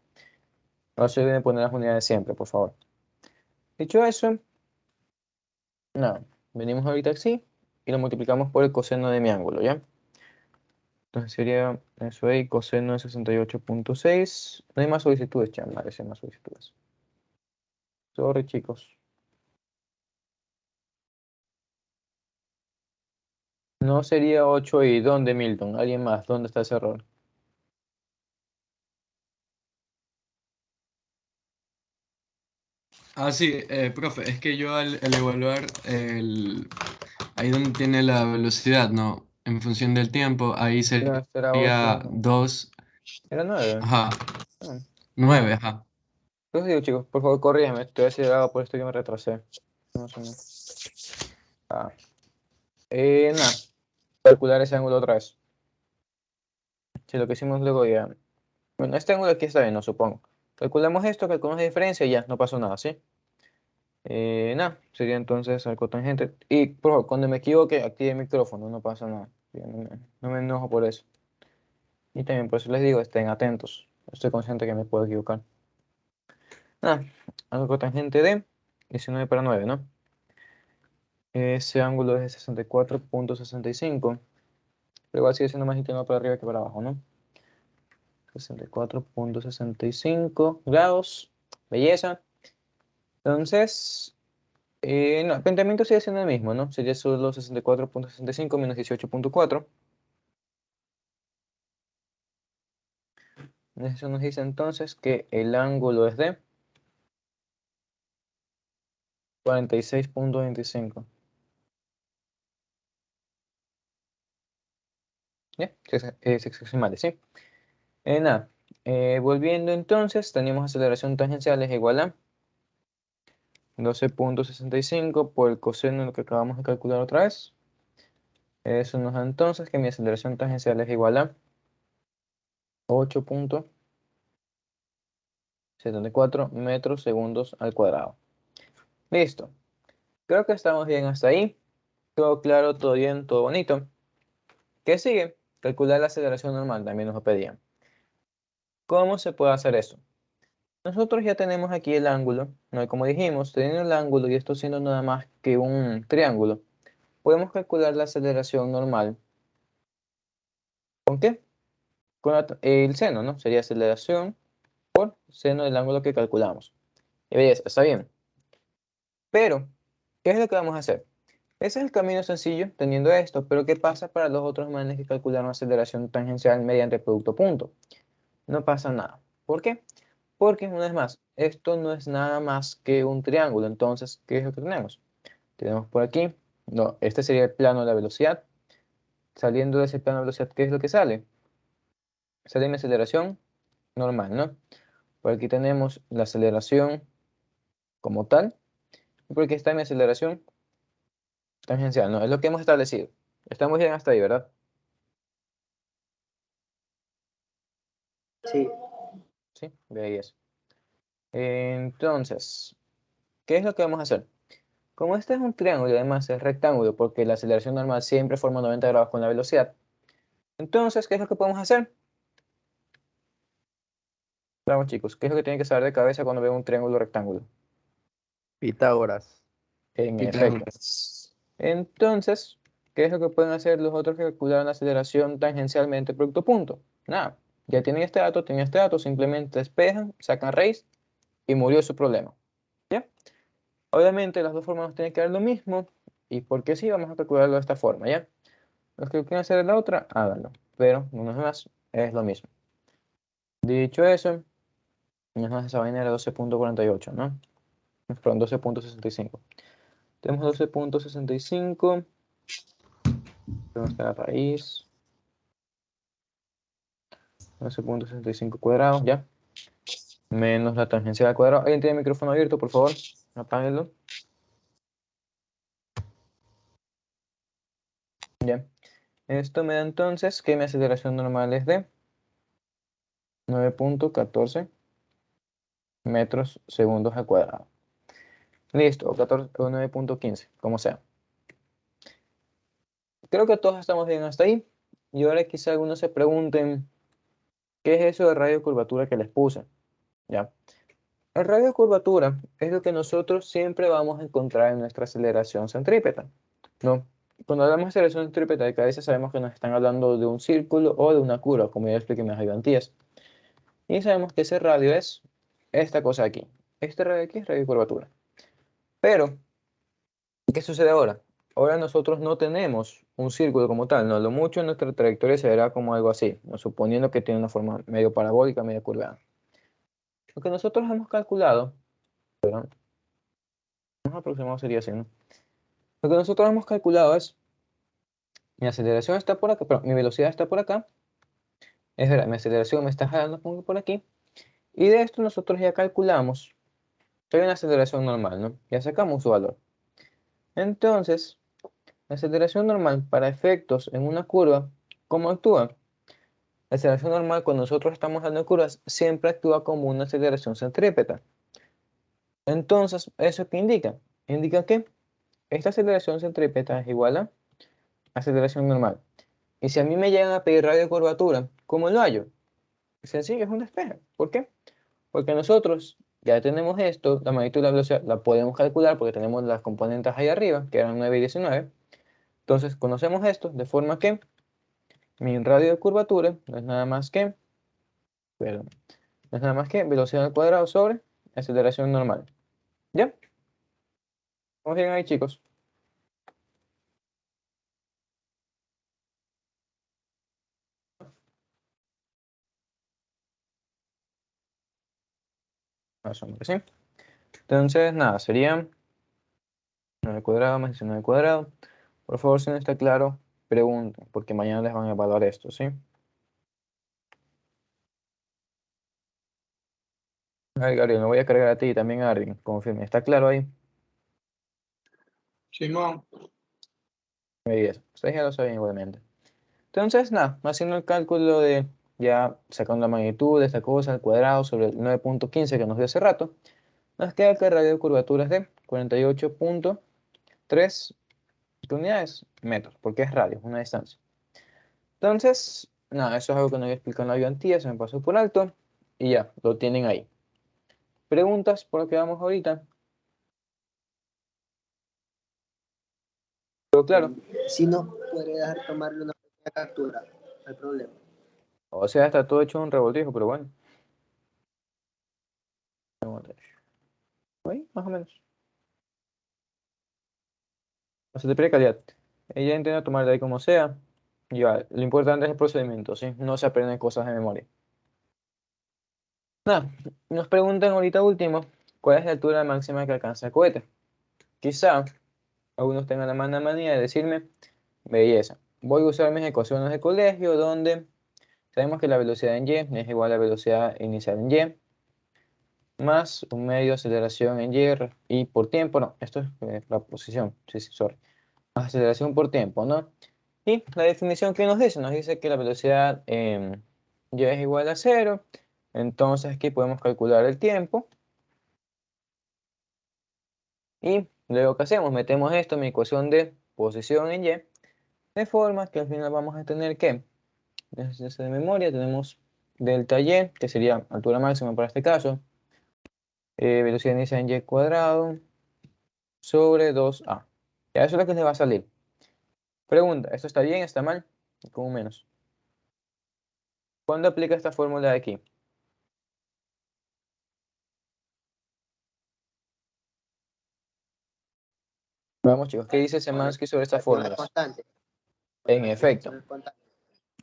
No se olviden poner las unidades siempre, por favor. Dicho eso, Nada, venimos ahorita así y lo multiplicamos por el coseno de mi ángulo, ¿ya? Entonces sería eso ahí, coseno de 68.6. No hay más solicitudes, chamales, hay más solicitudes. Sorry, chicos. No sería 8 y ¿dónde, Milton? ¿Alguien más? ¿Dónde está ese error? Ah, sí, profe, es que yo al evaluar ahí donde tiene la velocidad, ¿no? En función del tiempo, ahí No, este era 8, sería 2, era 9. ajá, 9, ajá. Entonces digo, chicos, por favor, corrígeme. Estoy acelerado por esto que me retrasé. No sé, no. Ah. Nada, calcular ese ángulo otra vez. Si lo que hicimos luego ya. Bueno, este ángulo aquí está bien, no supongo. Calculamos esto, calculamos la diferencia y ya, no pasó nada, ¿sí? Nada, sería entonces arco tangente. Y, por favor, cuando me equivoque, active el micrófono, no pasa nada. Ya no me enojo por eso. Y también por eso les digo, estén atentos. Estoy consciente que me puedo equivocar. Nada, arco tangente de 19 para 9, ¿no? Ese ángulo es de 64.65. Pero igual sigue siendo más inclinado para arriba que para abajo, ¿no? 64.65 grados. Belleza. Entonces, no, el planteamiento sigue siendo el mismo, ¿no? Sería solo 64.65 menos 18.4. Eso nos dice entonces que el ángulo es de 46.25. ¿Ya? Es hexagesimales, ¿sí? Nada. Volviendo entonces, tenemos aceleración tangencial es igual a 12.65 por el coseno de lo que acabamos de calcular otra vez. Eso nos da entonces que mi aceleración tangencial es igual a 8.74 metros segundos al cuadrado. Listo. Creo que estamos bien hasta ahí. Todo claro, todo bien, todo bonito. ¿Qué sigue? Calcular la aceleración normal, también nos lo pedían. ¿Cómo se puede hacer eso? Nosotros ya tenemos aquí el ángulo, ¿no? Y como dijimos, teniendo el ángulo y esto siendo nada más que un triángulo, podemos calcular la aceleración normal. ¿Con qué? Con el seno, ¿no? Sería aceleración por seno del ángulo que calculamos. Y belleza, está bien. Pero, ¿qué es lo que vamos a hacer? Ese es el camino sencillo teniendo esto, pero ¿qué pasa para los otros manes que calcularon aceleración tangencial mediante producto punto? No pasa nada. ¿Por qué? Porque, una vez más, esto no es nada más que un triángulo. Entonces, ¿qué es lo que tenemos? Tenemos por aquí, no, este sería el plano de la velocidad. Saliendo de ese plano de velocidad, ¿qué es lo que sale? Sale mi aceleración normal, ¿no? Por aquí tenemos la aceleración como tal. Y por aquí está mi aceleración tangencial, ¿no? Es lo que hemos establecido. Estamos bien hasta ahí, ¿verdad? Sí, Sí, de ahí es. Entonces, ¿qué es lo que vamos a hacer? Como este es un triángulo y además es rectángulo porque la aceleración normal siempre forma 90 grados con la velocidad, entonces, ¿qué es lo que podemos hacer? Vamos chicos, ¿qué es lo que tienen que saber de cabeza cuando ven un triángulo rectángulo? Pitágoras. En efecto. Pitágoras. Entonces, ¿qué es lo que pueden hacer los otros que calcularon la aceleración tangencialmente producto punto? Nada, ya tienen este dato, simplemente despejan, sacan raíz y murió su problema. ¿Ya? Obviamente las dos formas nos tienen que dar lo mismo y porque sí, vamos a calcularlo de esta forma, ¿ya? Los que quieren hacer la otra, háganlo, pero una vez más, es lo mismo. Dicho eso, una vez más esa vaina era 12.48, ¿no? Perdón, 12.65. Tenemos 12.65, tenemos que la raíz, 12.65 cuadrados, ¿ya? Menos la tangencia al cuadrado. ¿Alguien tiene el micrófono abierto, por favor? Apáguenlo. Ya. Esto me da entonces que mi aceleración normal es de 9.14 metros segundos al cuadrado. Listo, o 14, o 9.15, como sea. Creo que todos estamos bien hasta ahí. Y ahora quizá algunos se pregunten, ¿qué es eso de radio de curvatura que les puse? ¿Ya? El radio de curvatura es lo que nosotros siempre vamos a encontrar en nuestra aceleración centrípeta, ¿no? Cuando hablamos de aceleración centrípeta, de cabeza sabemos que nos están hablando de un círculo o de una curva, como ya expliqué en las ayudantías. Y sabemos que ese radio es esta cosa aquí. Este radio aquí es radio de curvatura. Pero, ¿qué sucede ahora? Ahora nosotros no tenemos un círculo como tal, no, lo mucho en nuestra trayectoria se verá como algo así, ¿no? Suponiendo que tiene una forma medio parabólica, medio curvada. Lo que nosotros hemos calculado, más aproximado sería así, ¿no? Lo que nosotros hemos calculado es, mi aceleración está por acá, pero mi velocidad está por acá, es verdad, mi aceleración me está jalando por aquí, y de esto nosotros ya calculamos que hay una aceleración normal, ¿no? Ya sacamos su valor. Entonces, la aceleración normal para efectos en una curva, ¿cómo actúa? La aceleración normal cuando nosotros estamos dando curvas siempre actúa como una aceleración centrípeta. Entonces, ¿eso qué indica? Indica que esta aceleración centrípeta es igual a aceleración normal. Y si a mí me llegan a pedir radio de curvatura, ¿cómo lo hallo? Sencillo, es un despeje. ¿Por qué? Porque nosotros ya tenemos esto, la magnitud y la velocidad la podemos calcular porque tenemos las componentes ahí arriba, que eran 9 y 19. Entonces conocemos esto de forma que mi radio de curvatura no es nada más que, perdón, no es nada más que velocidad al cuadrado sobre aceleración normal. ¿Ya? ¿Vamos bien ahí, chicos? Más o menos, ¿sí? Entonces, nada, sería 9 cuadrado más 19 cuadrado. Por favor, si no está claro, pregunten, porque mañana les van a evaluar esto, ¿sí? A ver, Gabriel, me voy a cargar a ti y también a Arvin. Confirme, ¿está claro ahí? Simón, Eso. Ustedes ya lo saben igualmente. Entonces, nada, haciendo el cálculo de ya sacando la magnitud de esta cosa al cuadrado sobre el 9.15 que nos dio hace rato, nos queda que el radio de curvatura es de 48.3 unidades metros, porque es radio, es una distancia. Entonces, nada, eso es algo que no había explicado en la ayudantía, se me pasó por alto y ya, lo tienen ahí. ¿Preguntas por lo que vamos ahorita? Pero claro, Si no, podría dejar tomarle una pequeña captura, no hay problema. o sea, está todo hecho un revoltijo, pero bueno. Ahí, más o menos. No se te pide calidad. Ella intenta tomar de ahí como sea. Ya, lo importante es el procedimiento, ¿sí? No se aprenden cosas de memoria. Nada, nos preguntan ahorita último, ¿cuál es la altura máxima que alcanza el cohete? Quizá algunos tengan la mala manía de decirme, belleza, voy a usar mis ecuaciones de colegio donde sabemos que la velocidad en y es igual a la velocidad inicial en y más un medio de aceleración en y por tiempo, no, esto es la posición, sí, sí, sorry. Aceleración por tiempo, ¿no? Y la definición que nos dice que la velocidad en y es igual a cero. Entonces aquí podemos calcular el tiempo. Y luego, ¿qué hacemos? Metemos esto en mi ecuación de posición en y. De forma que al final vamos a tener que, de memoria, tenemos delta y, que sería altura máxima para este caso. Velocidad inicial en y cuadrado sobre 2a. Ya eso es lo que les va a salir. Pregunta, ¿esto está bien? ¿Está mal? ¿Cómo menos? ¿Cuándo aplica esta fórmula de aquí? Vamos, chicos, ¿qué dice Semansky sobre estas fórmulas? Constante. En efecto, Constante.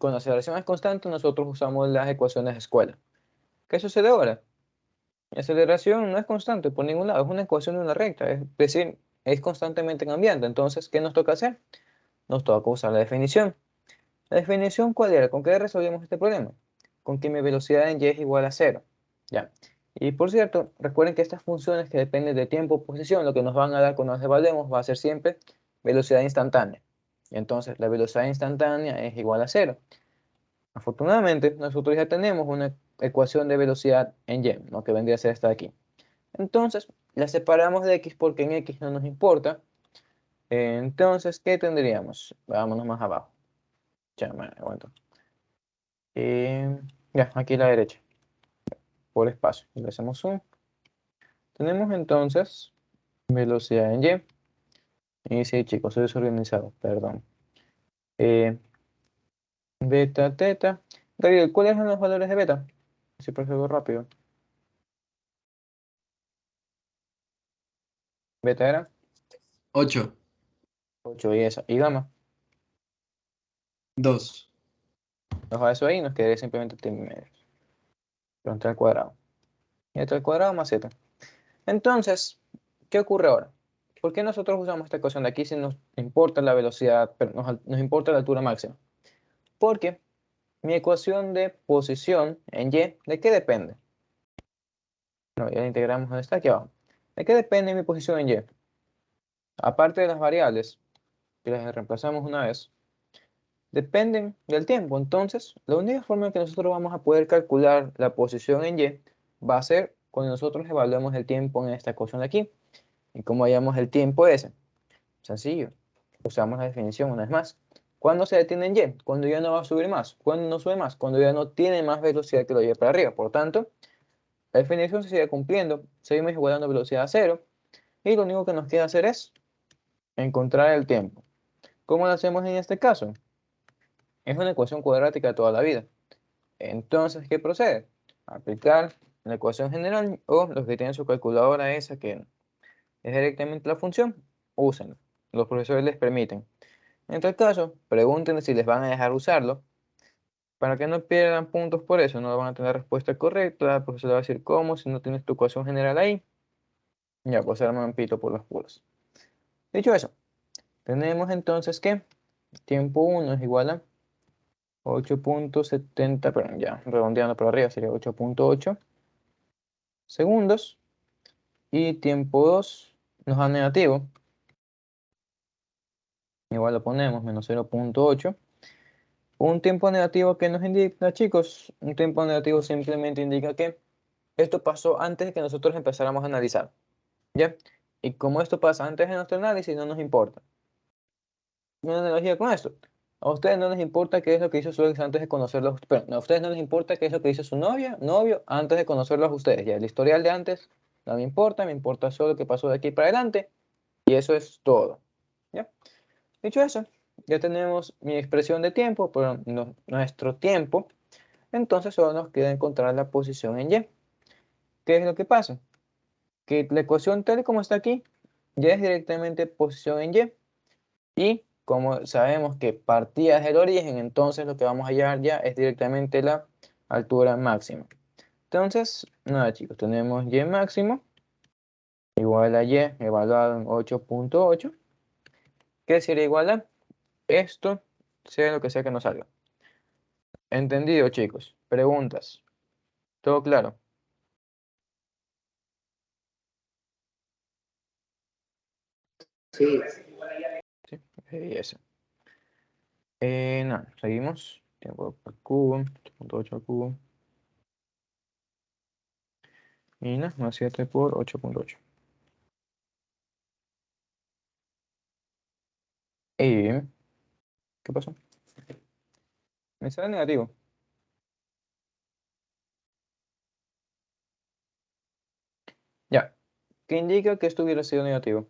con la aceleración es constante, nosotros usamos las ecuaciones de escuela. ¿Qué sucede ahora? La aceleración no es constante por ningún lado, es una ecuación de una recta, es decir, es constantemente cambiante. Entonces, ¿qué nos toca hacer? Nos toca usar la definición. ¿La definición cuál era? ¿Con qué resolvimos este problema? Con que mi velocidad en y es igual a cero. Ya. Y por cierto, recuerden que estas funciones que dependen de tiempo o posición, lo que nos van a dar cuando las evaluemos va a ser siempre velocidad instantánea. Y entonces, la velocidad instantánea es igual a cero. Afortunadamente, nosotros ya tenemos una ecuación de velocidad en y, ¿no? Que vendría a ser esta de aquí. Entonces, la separamos de x porque en x no nos importa. Entonces, ¿qué tendríamos? Vámonos más abajo. Ya, me aguanto. Ya, aquí a la derecha, por espacio. Le hacemos zoom. Tenemos entonces velocidad en Y. Y sí, chicos, soy desorganizado, perdón. Beta, teta. David, ¿cuáles son los valores de beta? Si procedo rápido. Beta era 8, 8 y esa. Y gamma. 2. Nos va eso ahí y nos quedaría simplemente t medio. Entonces al cuadrado. Y esto al cuadrado más z. Entonces, ¿qué ocurre ahora? ¿Por qué nosotros usamos esta ecuación de aquí si nos importa la velocidad, pero nos importa la altura máxima? Porque mi ecuación de posición en Y, ¿de qué depende? No, ya la integramos donde está aquí abajo. ¿De qué depende mi posición en Y? Aparte de las variables, que las reemplazamos una vez, dependen del tiempo. Entonces, la única forma en que nosotros vamos a poder calcular la posición en Y va a ser cuando nosotros evaluemos el tiempo en esta ecuación de aquí. ¿Y cómo hallamos el tiempo ese? Sencillo. Usamos la definición una vez más. ¿Cuándo se detiene en Y? Cuando ya no va a subir más. ¿Cuándo no sube más? Cuando ya no tiene más velocidad que lo lleve para arriba. Por tanto, la definición se sigue cumpliendo. Seguimos igualando velocidad a cero. Y lo único que nos queda hacer es encontrar el tiempo. ¿Cómo lo hacemos en este caso? Es una ecuación cuadrática de toda la vida. Entonces, ¿qué procede? Aplicar la ecuación general o los que tienen su calculadora esa que es directamente la función, úsenlo. Los profesores les permiten. En tal caso, pregúntenle si les van a dejar usarlo para que no pierdan puntos por eso. No van a tener respuesta correcta. El profesor le va a decir cómo si no tienes tu ecuación general ahí. Ya, pues se arman pito por los puros. Dicho eso, tenemos entonces que tiempo 1 es igual a 8.70, perdón, ya redondeando por arriba sería 8.8 segundos. Y tiempo 2 nos da negativo. Igual lo ponemos, menos 0.8. Un tiempo negativo que nos indica, chicos, un tiempo negativo simplemente indica que esto pasó antes de que nosotros empezáramos a analizar, ¿ya? Y como esto pasa antes de nuestro análisis, no nos importa. Una analogía con esto. A ustedes no les importa qué es lo que hizo su ex antes de conocerlos, pero a ustedes no les importa qué es lo que hizo su novia, novio, antes de conocerlos a ustedes. Ya el historial de antes no me importa solo lo que pasó de aquí para adelante, y eso es todo, ¿ya? Dicho eso, ya tenemos mi expresión de tiempo, pero nuestro tiempo. Entonces solo nos queda encontrar la posición en Y. ¿Qué es lo que pasa? Que la ecuación tal como está aquí ya es directamente posición en Y. Y como sabemos que partía del origen, entonces lo que vamos a hallar ya es directamente la altura máxima. Entonces, nada chicos, tenemos Y máximo igual a Y evaluado en 8.8, que sería igual a esto, sea lo que sea que nos salga. ¿Entendido, chicos? ¿Preguntas? ¿Todo claro? Sí, Sí, eso. Nada, seguimos. Tiempo al cubo, 8.8 al cubo. Y nada, más 7 por 8.8. ¿Qué pasó? Me sale negativo. Ya. ¿Qué indica que esto hubiera sido negativo?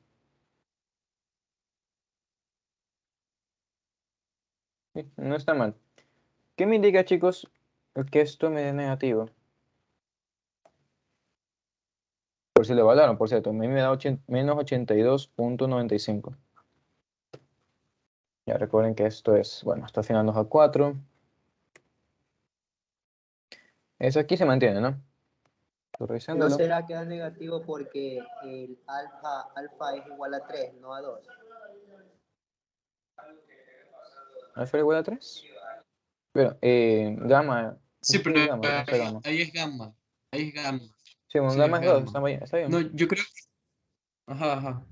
Sí, no está mal. ¿Qué me indica, chicos, que esto me dé negativo? Por si lo evaluaron, por cierto, a mí me da menos 82.95. Ya recuerden que esto es, bueno, hasta el final nos da 4. Eso aquí se mantiene, ¿no? Estoy ¿no revisándolo. será que es negativo porque el alfa es igual a 3, no a 2? ¿Alfa igual a 3? Pero, gamma, Sí, ¿qué es pero gamma? ¿Dónde está gamma? ahí es gamma. Ahí es gamma. Sí, bueno, Sí, es gamma es 2, gamma. está bien. Está No, bien. yo creo. Ajá, ajá.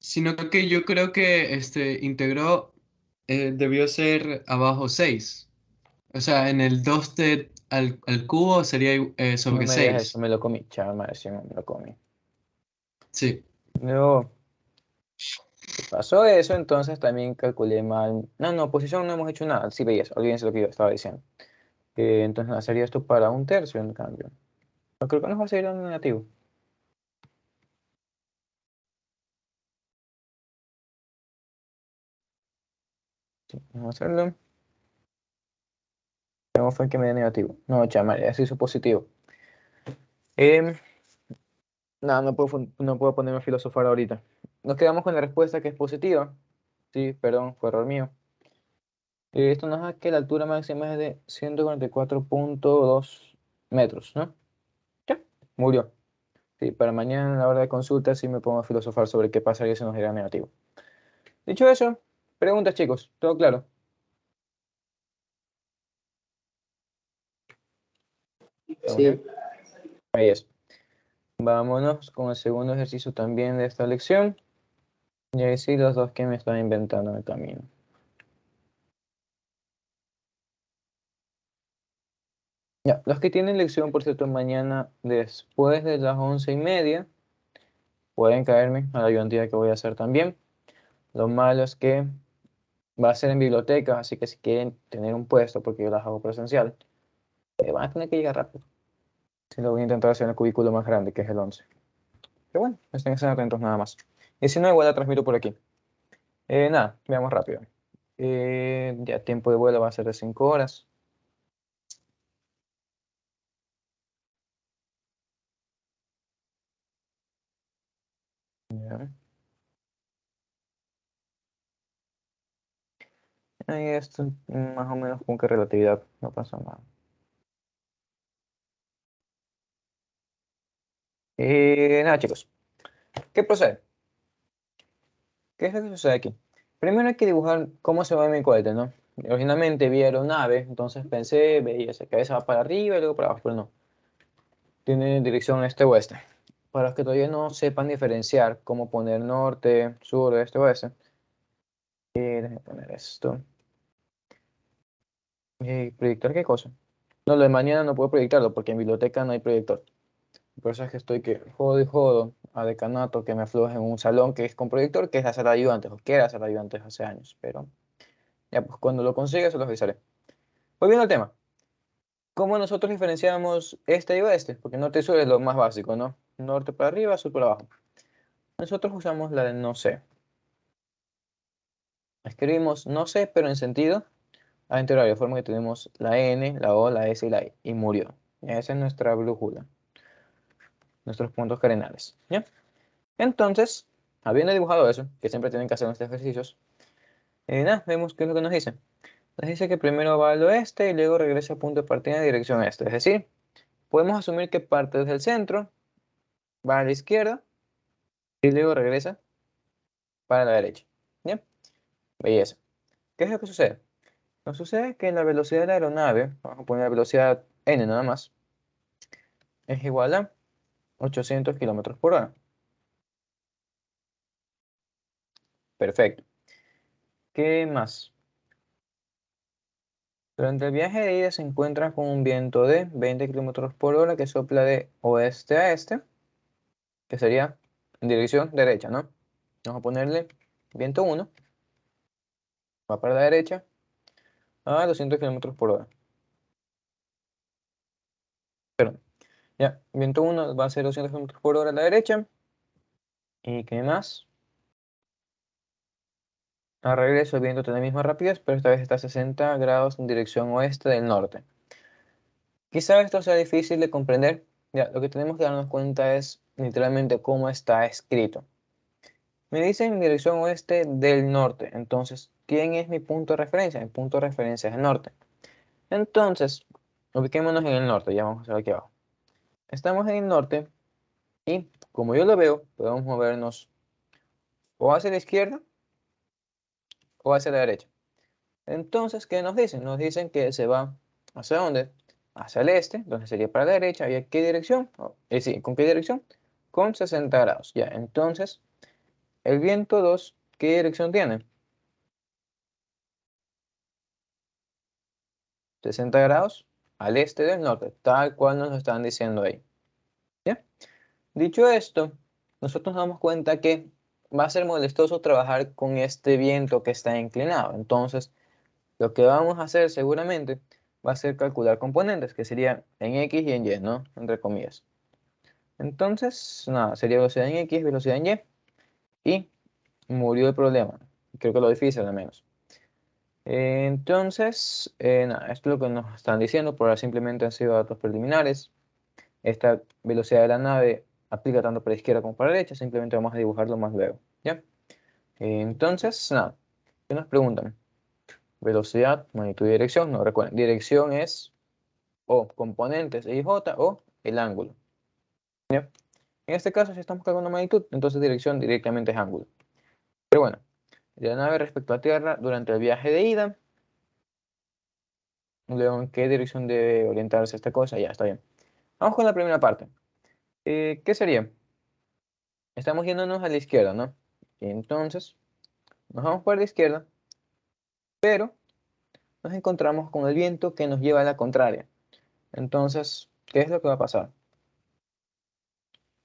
Sino que yo creo que integró debió ser abajo 6. O sea, en el 2t al cubo sería No sobre me digas eso, 6. me lo comí, chaval, sí, me lo comí. Sí. No, si pasó eso, entonces también calculé mal. No, no, posición no hemos hecho nada. Sí veías, olvídense lo que yo estaba diciendo. Entonces sería esto para un tercio en cambio. No creo que nos va a salir un negativo. Sí, vamos a hacerlo. ¿Cómo fue que me dio negativo? No, chama, ya se hizo positivo. No, no puedo ponerme a filosofar ahorita. Nos quedamos con la respuesta que es positiva. Sí, perdón, fue error mío. Esto nos da que la altura máxima es de 144.2 metros, ¿no? Ya, murió. Sí, para mañana en la hora de consulta sí me pongo a filosofar sobre qué pasaría si nos diera negativo. Dicho eso, preguntas, chicos. ¿Todo claro? ¿Estamos Sí. bien? Ahí es. Vámonos con el segundo ejercicio también de esta lección. Y ahí sí los dos que me están inventando en el camino. Ya, los que tienen lección, por cierto, mañana después de las 11:30, pueden caerme a la ayudantía que voy a hacer también. Lo malo es que va a ser en biblioteca, así que si quieren tener un puesto, porque yo las hago presencial, van a tener que llegar rápido. Si lo voy a intentar hacer en el cubículo más grande, que es el 11. Pero bueno, estén atentos nada más. Y si no, igual la transmito por aquí. Nada, veamos rápido. Ya tiempo de vuelo va a ser de 5 horas. Ya. Ahí esto, más o menos con qué relatividad, no pasa nada. Nada, chicos, ¿qué procede? ¿Qué es lo que sucede aquí? Primero hay que dibujar cómo se va mi cohete, ¿no? Originalmente vi aeronave, entonces pensé, veía esa cabeza va para arriba y luego para abajo, pero no. Tiene dirección este-oeste. Para los que todavía no sepan diferenciar cómo poner norte, sur, este, oeste, déjenme poner esto. ¿Proyectar qué cosa? No, lo de mañana no puedo proyectarlo porque en biblioteca no hay proyector. Por eso es que estoy que jodo y jodo a decanato que me afloje en un salón que es con proyector, que es la sala de ayudantes, o que era la sala de ayudantes hace años, pero ya pues cuando lo consiga se los avisaré. Volviendo al tema, ¿cómo nosotros diferenciamos este y oeste? Porque norte y sur es lo más básico, ¿no? Norte para arriba, sur para abajo. Nosotros usamos la de no sé. Escribimos no sé, pero en sentido anterior, de forma que tenemos la N, la O, la S y la I, y murió. Y esa es nuestra brújula, nuestros puntos cardinales, ¿ya? Entonces, habiendo dibujado eso, que siempre tienen que hacer estos ejercicios, nada, vemos qué es lo que nos dice. Nos dice que primero va al oeste y luego regresa a punto de partida en dirección este. Es decir, podemos asumir que parte desde el centro, va a la izquierda y luego regresa para la derecha. ¿Ya? Belleza. ¿Qué es lo que sucede? Nos sucede que la velocidad de la aeronave, vamos a poner la velocidad n nada más, es igual a 800 kilómetros por hora. Perfecto. ¿Qué más? Durante el viaje de ida se encuentra con un viento de 20 kilómetros por hora que sopla de oeste a este, que sería en dirección derecha, ¿no? Vamos a ponerle viento 1, va para la derecha a 200 kilómetros por hora. Perdón. Ya, viento 1 va a ser 200 kilómetros por hora a la derecha. ¿Y qué más? A regreso el viento tiene la misma rapidez, pero esta vez está a 60 grados en dirección oeste del norte. Quizá esto sea difícil de comprender. Ya, lo que tenemos que darnos cuenta es literalmente cómo está escrito. Me dice en dirección oeste del norte. Entonces, ¿quién es mi punto de referencia? Mi punto de referencia es el norte. Entonces, ubiquémonos en el norte. Ya vamos a hacer aquí abajo. Estamos en el norte y, como yo lo veo, podemos movernos o hacia la izquierda o hacia la derecha. Entonces, ¿qué nos dicen? Nos dicen que se va ¿hacia dónde? Hacia el este, entonces sería para la derecha. ¿Y a qué dirección? Sí, ¿con qué dirección? Con 60 grados. Ya, entonces, el viento 2, ¿qué dirección tiene? 60 grados al este del norte, tal cual nos lo están diciendo ahí. ¿Ya? Dicho esto, nosotros nos damos cuenta que va a ser molestoso trabajar con este viento que está inclinado. Entonces, lo que vamos a hacer seguramente va a ser calcular componentes, que sería en X y en Y, ¿no? Entre comillas. Entonces, nada, sería velocidad en X, velocidad en Y, y murió el problema. Creo que lo difícil al menos. Entonces, nada, esto es lo que nos están diciendo, por ahora simplemente han sido datos preliminares. Esta velocidad de la nave aplica tanto para la izquierda como para la derecha, simplemente vamos a dibujarlo más luego, ¿ya? Entonces, nada, ¿qué nos preguntan? Velocidad, magnitud y dirección. No recuerden, dirección es o componentes y J o el ángulo, ¿ya? En este caso, si estamos calculando magnitud, entonces dirección directamente es ángulo. Pero bueno, la nave respecto a Tierra durante el viaje de ida. Luego, ¿en qué dirección debe orientarse esta cosa? Ya, está bien. Vamos con la primera parte. ¿Qué sería? Estamos yéndonos a la izquierda, ¿no? Entonces, nos vamos por la izquierda, pero nos encontramos con el viento que nos lleva a la contraria. Entonces, ¿qué es lo que va a pasar?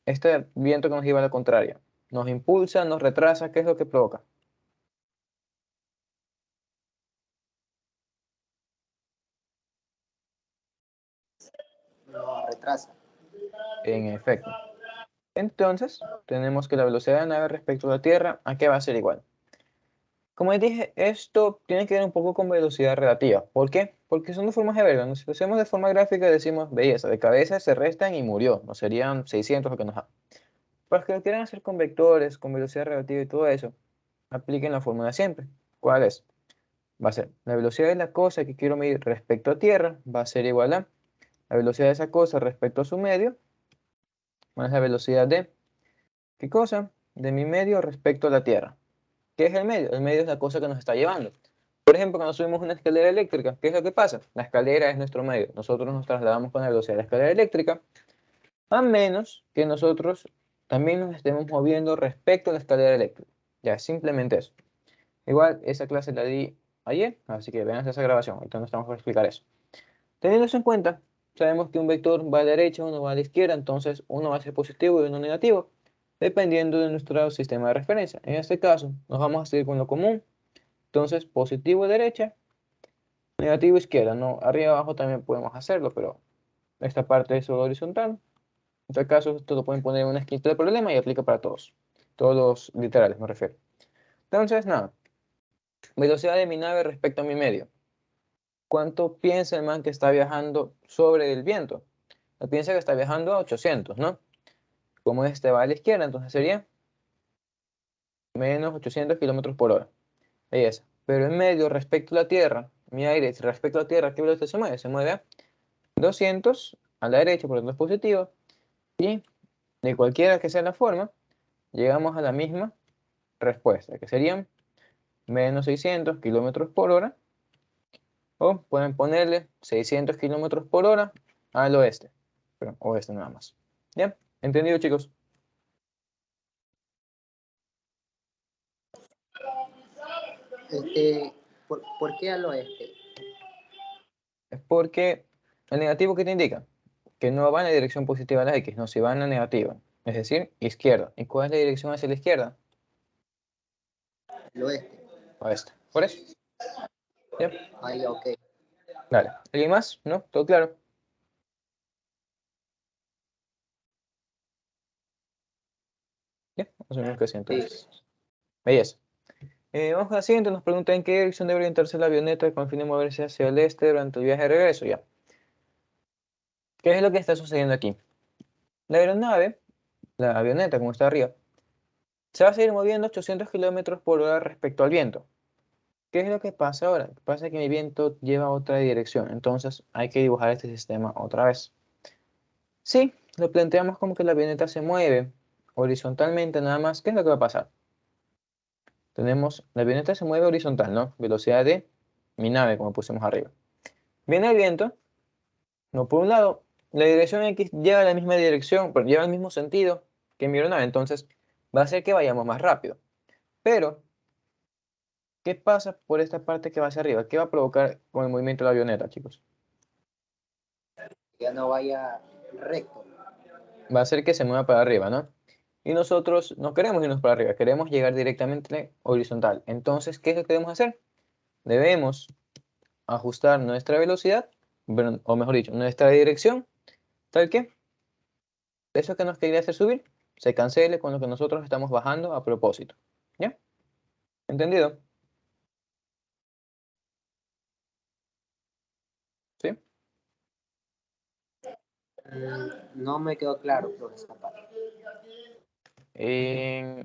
Este viento que nos lleva a la contraria, nos impulsa, nos retrasa, ¿qué es lo que provoca? No, retrasa. En efecto. Entonces, tenemos que la velocidad de la nave respecto a la Tierra, ¿a qué va a ser igual? Como les dije, esto tiene que ver un poco con velocidad relativa. ¿Por qué? Porque son dos formas de verlo, ¿no? Si lo hacemos de forma gráfica, decimos belleza, de cabeza se restan y murió, no serían 600 lo que nos da. Para los que lo quieran hacer con vectores, con velocidad relativa y todo eso, apliquen la fórmula siempre. ¿Cuál es? Va a ser la velocidad de la cosa que quiero medir respecto a tierra, va a ser igual a la velocidad de esa cosa respecto a su medio, más la velocidad de, ¿qué cosa? De mi medio respecto a la tierra. ¿Qué es el medio? El medio es la cosa que nos está llevando. Por ejemplo, cuando subimos una escalera eléctrica, ¿qué es lo que pasa? La escalera es nuestro medio. Nosotros nos trasladamos con la velocidad de la escalera eléctrica, a menos que nosotros también nos estemos moviendo respecto a la escalera eléctrica. Ya, simplemente eso. Igual, esa clase la di ayer, así que vean esa grabación. Ahorita no estamos por explicar eso. Teniendo eso en cuenta, sabemos que un vector va a la derecha, uno va a la izquierda, entonces uno va a ser positivo y uno negativo, dependiendo de nuestro sistema de referencia. En este caso, nos vamos a seguir con lo común. Entonces, positivo derecha, negativo izquierda. No, arriba y abajo también podemos hacerlo, pero esta parte es solo horizontal. En este caso, esto lo pueden poner en una esquina del problema y aplica para todos. Todos los literales, me refiero. Entonces, nada. Velocidad de mi nave respecto a mi medio. ¿Cuánto piensa el man que está viajando sobre el viento? Él piensa que está viajando a 800, ¿no? Como este va a la izquierda, entonces sería menos 800 kilómetros por hora. Ahí es. Pero en medio, respecto a la Tierra, mi aire respecto a la Tierra, ¿qué velocidad se mueve? Se mueve a 200 a la derecha, por lo tanto es positivo. Y de cualquiera que sea la forma, llegamos a la misma respuesta, que serían menos 600 kilómetros por hora. O pueden ponerle 600 kilómetros por hora al oeste. Pero oeste nada más. ¿Ya? ¿Entendido, chicos? ¿Por qué al oeste? Es porque el negativo que te indica que no va en la dirección positiva a la X, no, si va en la negativa. Es decir, izquierda. ¿Y cuál es la dirección hacia la izquierda? El oeste. Oeste. Por eso. ¿Ya? Ahí, ok. Dale. ¿Alguien más? ¿No? ¿Todo claro? ¿Ya? Asumimos que sí, entonces. Belleza. Vamos a la siguiente. Nos pregunta en qué dirección debe orientarse la avioneta con el fin de moverse hacia el este durante el viaje de regreso. Ya. ¿Qué es lo que está sucediendo aquí? La aeronave, la avioneta, como está arriba, se va a seguir moviendo 800 kilómetros por hora respecto al viento. ¿Qué es lo que pasa ahora? Lo que pasa es que mi viento lleva otra dirección, entonces hay que dibujar este sistema otra vez. Sí, lo planteamos como que la avioneta se mueve horizontalmente nada más. ¿Qué es lo que va a pasar? Tenemos, la avioneta se mueve horizontal, ¿no? Velocidad de mi nave, como pusimos arriba. Viene el viento, no por un lado, la dirección X lleva la misma dirección, pero lleva el mismo sentido que mi aeronave, entonces va a hacer que vayamos más rápido. Pero, ¿qué pasa por esta parte que va hacia arriba? ¿Qué va a provocar con el movimiento de la avioneta, chicos? Ya no vaya recto. Va a hacer que se mueva para arriba, ¿no? Y nosotros no queremos irnos para arriba, queremos llegar directamente horizontal. Entonces, ¿qué es lo que debemos hacer? Debemos ajustar nuestra velocidad, o mejor dicho, nuestra dirección, tal que eso que nos quería hacer subir se cancele con lo que nosotros estamos bajando a propósito. ¿Ya? ¿Entendido? No me quedó claro, profesor, esa parte.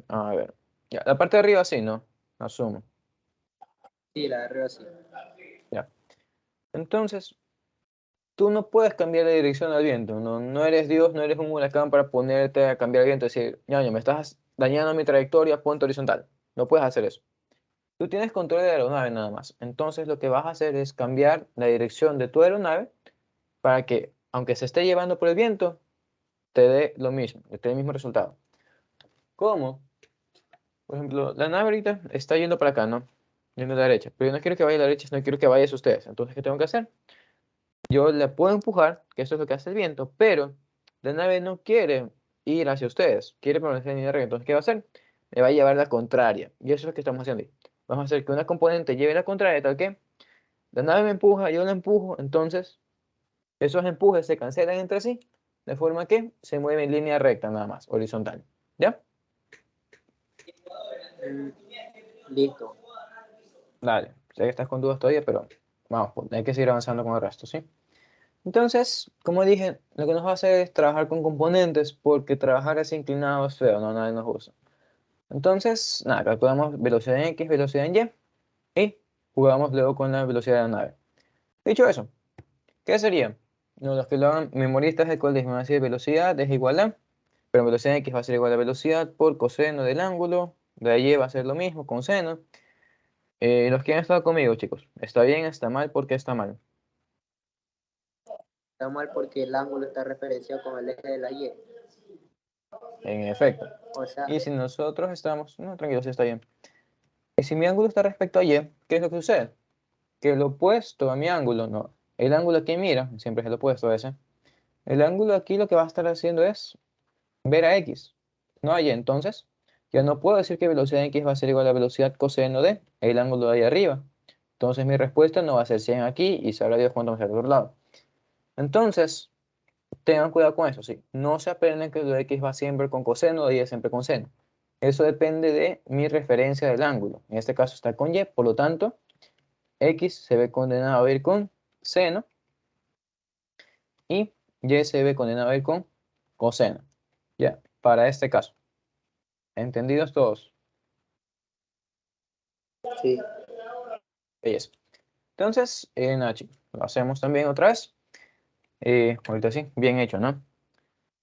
A ver, ya, la parte de arriba sí, ¿no? Asumo. Sí, la de arriba sí. Ya. Entonces, tú no puedes cambiar la dirección al viento. No, no eres Dios, no eres un huracán para ponerte a cambiar el viento y decir, ñaño, me estás dañando mi trayectoria, ponte horizontal. No puedes hacer eso. Tú tienes control de la aeronave nada más. Entonces, lo que vas a hacer es cambiar la dirección de tu aeronave para que, aunque se esté llevando por el viento, te dé lo mismo, te dé el mismo resultado. ¿Cómo? Por ejemplo, la nave ahorita está yendo para acá, ¿no? Yendo a la derecha. Pero yo no quiero que vaya a la derecha, sino quiero que vayas ustedes. Entonces, ¿qué tengo que hacer? Yo le puedo empujar, que eso es lo que hace el viento, pero la nave no quiere ir hacia ustedes, quiere permanecer en línea recta. Entonces, ¿qué va a hacer? Me va a llevar la contraria. Y eso es lo que estamos haciendo ahí. Vamos a hacer que una componente lleve la contraria, tal que la nave me empuja, yo la empujo, entonces esos empujes se cancelan entre sí, de forma que se mueve en línea recta nada más, horizontal. ¿Ya? Mm, Listo. Dale. Sé que estás con dudas todavía, pero vamos, pues, hay que seguir avanzando con el resto, ¿sí? Entonces, como dije, lo que nos va a hacer es trabajar con componentes, porque trabajar así inclinado es feo, no, nadie nos gusta. Entonces, nada, calculamos velocidad en X, velocidad en Y, y jugamos luego con la velocidad de la nave. Dicho eso, ¿qué sería? No, los que lo hagan memoristas del colegio van a decir velocidad es igual a, pero velocidad en X va a ser igual a velocidad por coseno del ángulo, de Y va a ser lo mismo, con seno. Los que han estado conmigo, chicos, ¿está bien, está mal? ¿Por qué está mal? Está mal porque el ángulo está referenciado con el eje de la Y. En efecto. O sea, Y si nosotros estamos, no, tranquilo, sí está bien. Y si mi ángulo está respecto a Y, ¿qué es lo que sucede? Que el opuesto a mi ángulo, no, el ángulo aquí mira, siempre es el opuesto a ese, el ángulo aquí lo que va a estar haciendo es ver a X, no a Y. Entonces, ya no puedo decir que velocidad X va a ser igual a velocidad coseno de el ángulo de ahí arriba. Entonces mi respuesta no va a ser 100 aquí y sabrá Dios cuánto va a ser del otro lado. Entonces, tengan cuidado con eso, sí. No se aprenden que lo de X va siempre con coseno, de Y siempre con seno. Eso depende de mi referencia del ángulo. En este caso está con Y, por lo tanto, X se ve condenado a ir con seno y Y se ve condenado a ir con coseno. Ya, para este caso. ¿Entendidos todos? sí. Belleza. Entonces, nada, chicos, lo hacemos también otra vez. Ahorita sí, bien hecho, ¿no?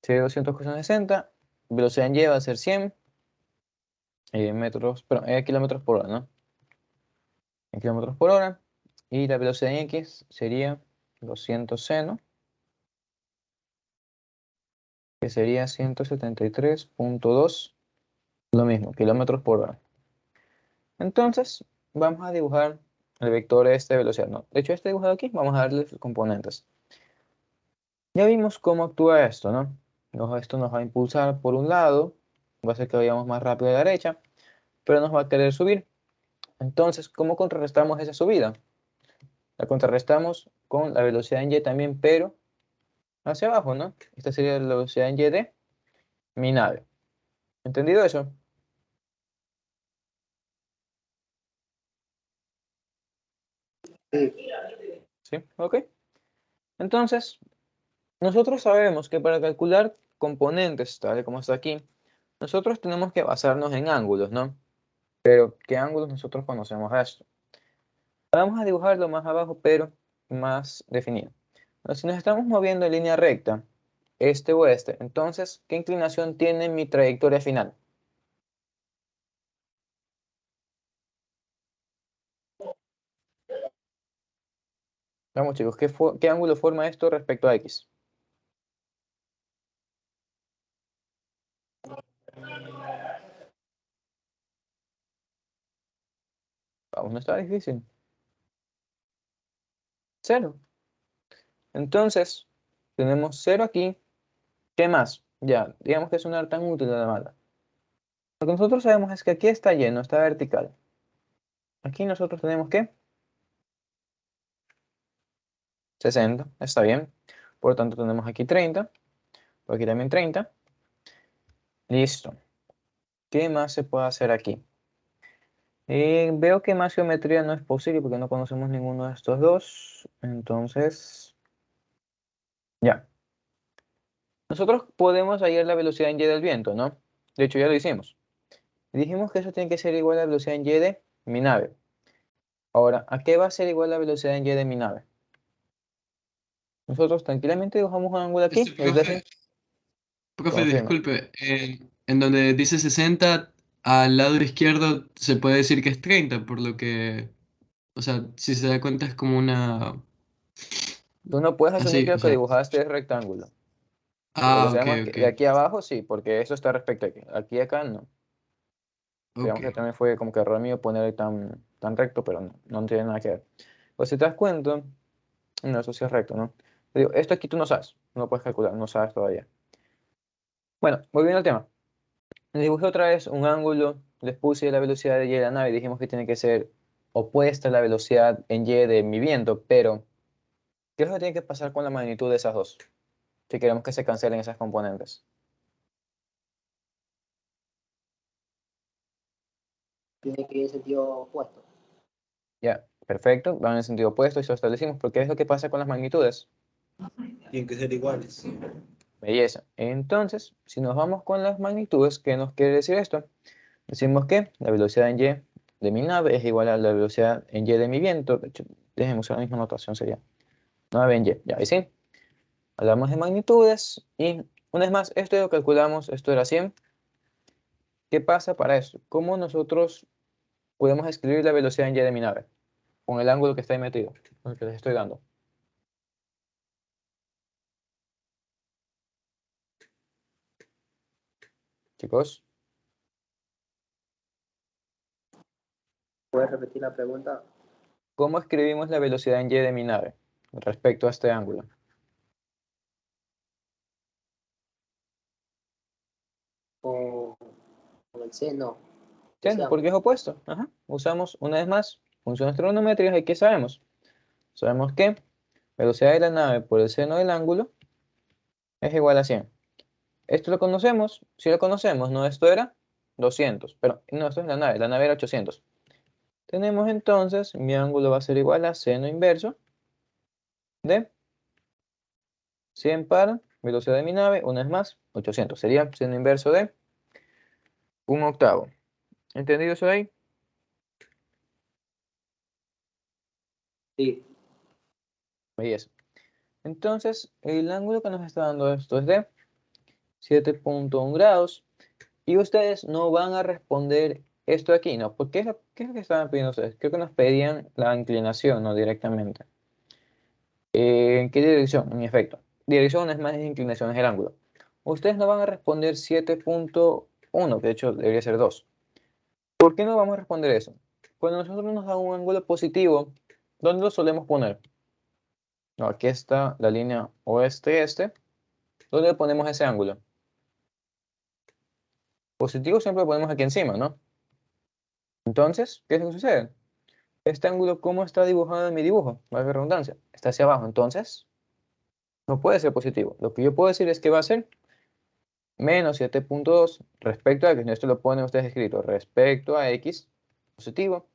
Si 200 coseno 60, velocidad en Y va a ser 100 metros, perdón, kilómetros por hora, ¿no? En kilómetros por hora. Y la velocidad en X sería 200 seno, que sería 173,2, lo mismo, kilómetros por hora. Entonces, vamos a dibujar el vector este de velocidad, ¿no? De hecho, este dibujado aquí, vamos a darle sus componentes. Ya vimos cómo actúa esto, ¿no? Esto nos va a impulsar por un lado, va a hacer que vayamos más rápido a la derecha, pero nos va a querer subir. Entonces, ¿cómo contrarrestamos esa subida? La contrarrestamos con la velocidad en Y también, pero hacia abajo, ¿no? Esta sería la velocidad en Y de mi nave. ¿Entendido eso? Sí. ¿Sí? ¿Ok? Entonces, nosotros sabemos que para calcular componentes, tal como está aquí, nosotros tenemos que basarnos en ángulos, ¿no? Pero, ¿qué ángulos nosotros conocemos esto? Vamos a dibujarlo más abajo, pero más definido. Entonces, si nos estamos moviendo en línea recta, este-oeste, entonces, ¿qué inclinación tiene mi trayectoria final? Vamos, chicos, ¿qué ángulo forma esto respecto a X? Vamos, no está difícil. Cero. Entonces, tenemos cero aquí. ¿Qué más? Ya, digamos que es una tan útil la mala. Lo que nosotros sabemos es que aquí está lleno, está vertical. Aquí nosotros tenemos que 60, está bien. Por lo tanto, tenemos aquí 30. Por aquí también 30. Listo. ¿Qué más se puede hacer aquí? Veo que más geometría no es posible porque no conocemos ninguno de estos dos. Entonces, ya. Nosotros podemos hallar la velocidad en y del viento, ¿no? De hecho, ya lo hicimos. Dijimos que eso tiene que ser igual a la velocidad en y de mi nave. Ahora, ¿a qué va a ser igual la velocidad en y de mi nave? Nosotros tranquilamente dibujamos un ángulo aquí. Este, profe, Confirma. disculpe, en donde dice 60, al lado izquierdo se puede decir que es 30, por lo que, o sea, si se da cuenta es como una, Tú no puedes asumir que así, lo o que sea, dibujaste es rectángulo. Porque ok, sabemos que ok, de aquí abajo sí, porque eso está respecto aquí. Aquí acá no. ok. Digamos que también fue como que error mío poner tan recto, pero no, no tiene nada que ver. Pues si te das cuenta, no, eso sí es recto, ¿no? Te digo, esto aquí tú no sabes, no puedes calcular, no sabes todavía. Bueno, volviendo al tema. Dibujé otra vez un ángulo, les puse la velocidad de y de la nave y dijimos que tiene que ser opuesta a la velocidad en y de mi viento, pero ¿qué es lo que tiene que pasar con la magnitud de esas dos? Si queremos que se cancelen esas componentes. Tiene que ir en sentido opuesto. Ya, perfecto, van en sentido opuesto y eso lo establecimos, porque es lo que pasa con las magnitudes. Tienen que ser iguales. Belleza. Entonces, si nos vamos con las magnitudes, ¿qué nos quiere decir esto? Decimos que la velocidad en y de mi nave es igual a la velocidad en y de mi viento. De hecho, déjenme usar la misma notación, sería 9 en y. Ya, ¿y sí? Hablamos de magnitudes y una vez más, esto lo calculamos, esto era 100. ¿Qué pasa para esto? ¿Cómo nosotros podemos escribir la velocidad en y de mi nave? Con el ángulo que está ahí metido, con el que les estoy dando. Chicos, ¿Puedes repetir la pregunta? ¿cómo escribimos la velocidad en y de mi nave respecto a este ángulo? Con, con el seno. Sí, Ese porque ángulo. es opuesto. Ajá. Usamos una vez más funciones trigonométricas y ¿qué sabemos? Sabemos que velocidad de la nave por el seno del ángulo es igual a 100. Esto lo conocemos, si lo conocemos, no, esto era 200, pero no, esto es la nave era 800. Tenemos entonces, mi ángulo va a ser igual a seno inverso de 100 para velocidad de mi nave, una vez más, 800. Sería seno inverso de un octavo. ¿Entendido eso ahí? Sí. Belleza. Entonces, el ángulo que nos está dando esto es de 7.1 grados. Y ustedes no van a responder esto aquí, ¿no? Porque ¿qué es lo que estaban pidiendo ustedes? Creo que nos pedían la inclinación, ¿no? Directamente. ¿En qué dirección? En efecto. Dirección es más inclinación, es el ángulo. Ustedes no van a responder 7.1, que de hecho debería ser 2. ¿Por qué no vamos a responder eso? Cuando nosotros nos da un ángulo positivo, ¿dónde lo solemos poner? No, aquí está la línea oeste-este. ¿Dónde le ponemos ese ángulo? Positivo siempre lo ponemos aquí encima, ¿no? Entonces, ¿qué es lo que sucede? Este ángulo, ¿cómo está dibujado en mi dibujo? Valga la redundancia. Está hacia abajo, entonces no puede ser positivo. Lo que yo puedo decir es que va a ser menos 7.2 respecto a x. Esto lo ponen ustedes escrito respecto a x positivo.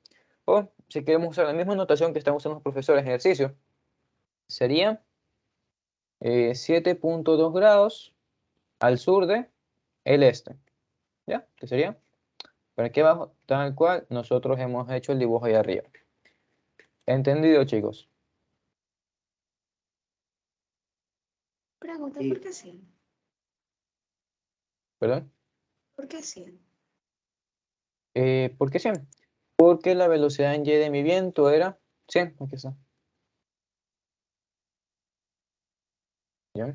O si queremos usar la misma notación que están usando los profesores en ejercicio, sería 7.2 grados al sur de el este. ¿Ya? ¿Qué sería? Por aquí abajo, tal cual nosotros hemos hecho el dibujo ahí arriba. ¿Entendido, chicos? Pregunta, Sí. ¿por qué 100? ¿Perdón? ¿Por qué 100? ¿Por qué 100? Porque la velocidad en y de mi viento era 100. Aquí está. ¿Ya?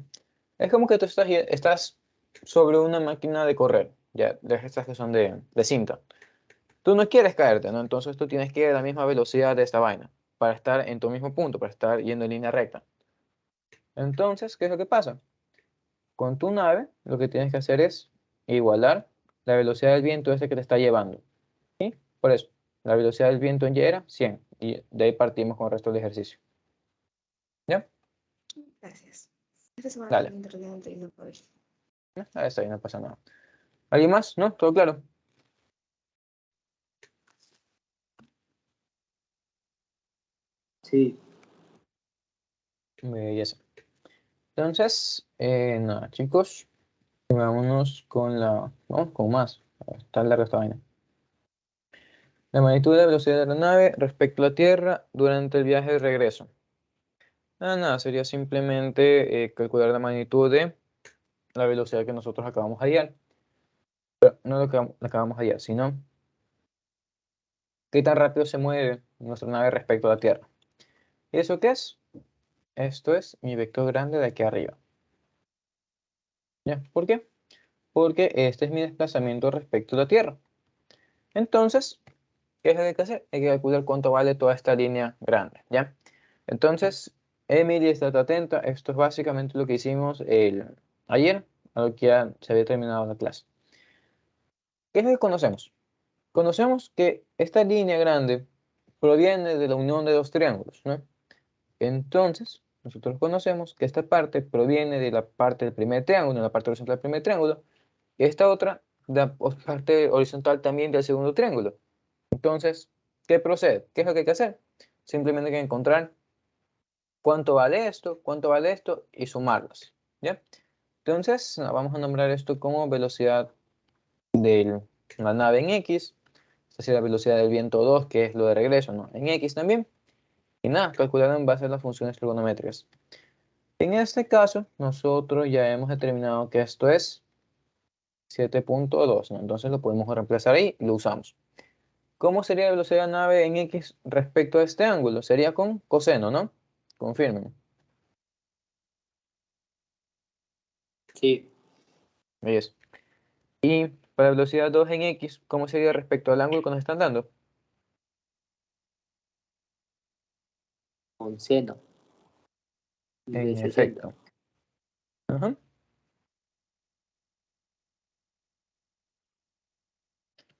Es como que tú estás sobre una máquina de correr, ya, de estas que son de cinta. Tú no quieres caerte, ¿no? Entonces tú tienes que ir a la misma velocidad de esta vaina para estar en tu mismo punto, para estar yendo en línea recta. Entonces, ¿qué es lo que pasa? Con tu nave, lo que tienes que hacer es igualar la velocidad del viento ese que te está llevando. ¿Sí? Por eso, la velocidad del viento en y era 100. Y de ahí partimos con el resto del ejercicio. ¿Ya? Gracias. Esta semana tengo Dale. internet y no puedo ir. Ah, está ahí, no pasa nada. ¿Alguien más? ¿No? ¿Todo claro? Sí. Belleza. Entonces, nada, chicos, vamos con más. Está larga esta vaina. La magnitud de la velocidad de la nave respecto a la Tierra durante el viaje de regreso. Nada, sería simplemente calcular la magnitud de la velocidad que nosotros acabamos de hallar. Pero no lo que acabamos de hallar, sino qué tan rápido se mueve nuestra nave respecto a la Tierra. ¿Y eso qué es? Esto es mi vector grande de aquí arriba. ¿Ya? ¿Por qué? Porque este es mi desplazamiento respecto a la Tierra. Entonces, ¿qué es lo que hay que hacer? Hay que calcular cuánto vale toda esta línea grande, ¿ya? Entonces, Emily, estate atenta. Esto es básicamente lo que hicimos ayer, a lo que ya se había terminado la clase. ¿Qué es lo que conocemos? Conocemos que esta línea grande proviene de la unión de dos triángulos, ¿no? Entonces, nosotros conocemos que esta parte proviene de la parte del primer triángulo, la parte horizontal del primer triángulo, y esta otra, la parte horizontal también del segundo triángulo. Entonces, ¿qué procede? ¿Qué es lo que hay que hacer? Simplemente hay que encontrar cuánto vale esto y sumarlas, ¿ya? Entonces, vamos a nombrar esto como velocidad de la nave en X, es decir, la velocidad del viento 2, que es lo de regreso, ¿no? En X también. Y nada, calcular en base a las funciones trigonométricas. En este caso, nosotros ya hemos determinado que esto es 7.2, ¿no? Entonces lo podemos reemplazar ahí y lo usamos. ¿Cómo sería la velocidad de la nave en X respecto a este ángulo? Sería con coseno, ¿no? Confirmen. Sí, Ahí es. Y para la velocidad 2 en X, ¿cómo sería respecto al ángulo que nos están dando? con seno de En 60. efecto. Ajá.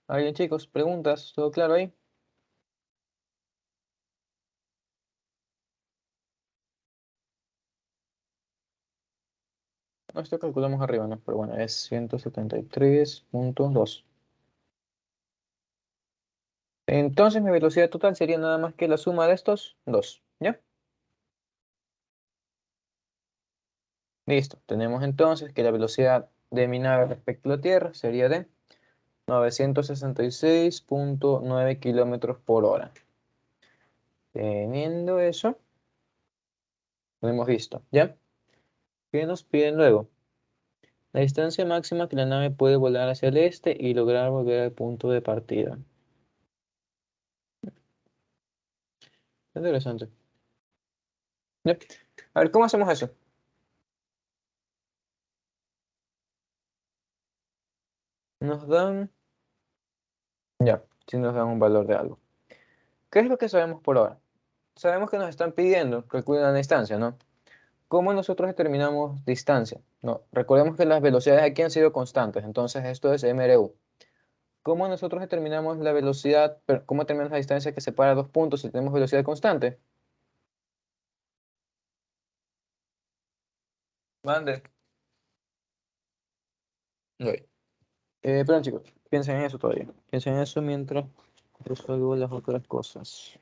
¿Alguien, chicos? ¿Preguntas? ¿Todo claro ahí? No, esto calculamos arriba, ¿no? Pero bueno, es 173.2. Entonces mi velocidad total sería nada más que la suma de estos dos, ¿ya? Listo. Tenemos entonces que la velocidad de mi nave respecto a la Tierra sería de 966.9 kilómetros por hora. Teniendo eso, lo hemos visto, ¿ya? ¿Qué nos piden luego? La distancia máxima que la nave puede volar hacia el este y lograr volver al punto de partida. Interesante. ¿Ya? A ver, ¿cómo hacemos eso? Nos dan, ya, si nos dan un valor de algo. ¿Qué es lo que sabemos por ahora? Sabemos que nos están pidiendo calcular la distancia, ¿no? ¿Cómo nosotros determinamos distancia? No, recordemos que las velocidades aquí han sido constantes, entonces esto es MRU. ¿Cómo nosotros determinamos la velocidad, cómo determinamos la distancia que separa dos puntos si tenemos velocidad constante? Mande. Ok. Perdón, chicos, piensen en eso todavía. Piensen en eso mientras resuelvo las otras cosas.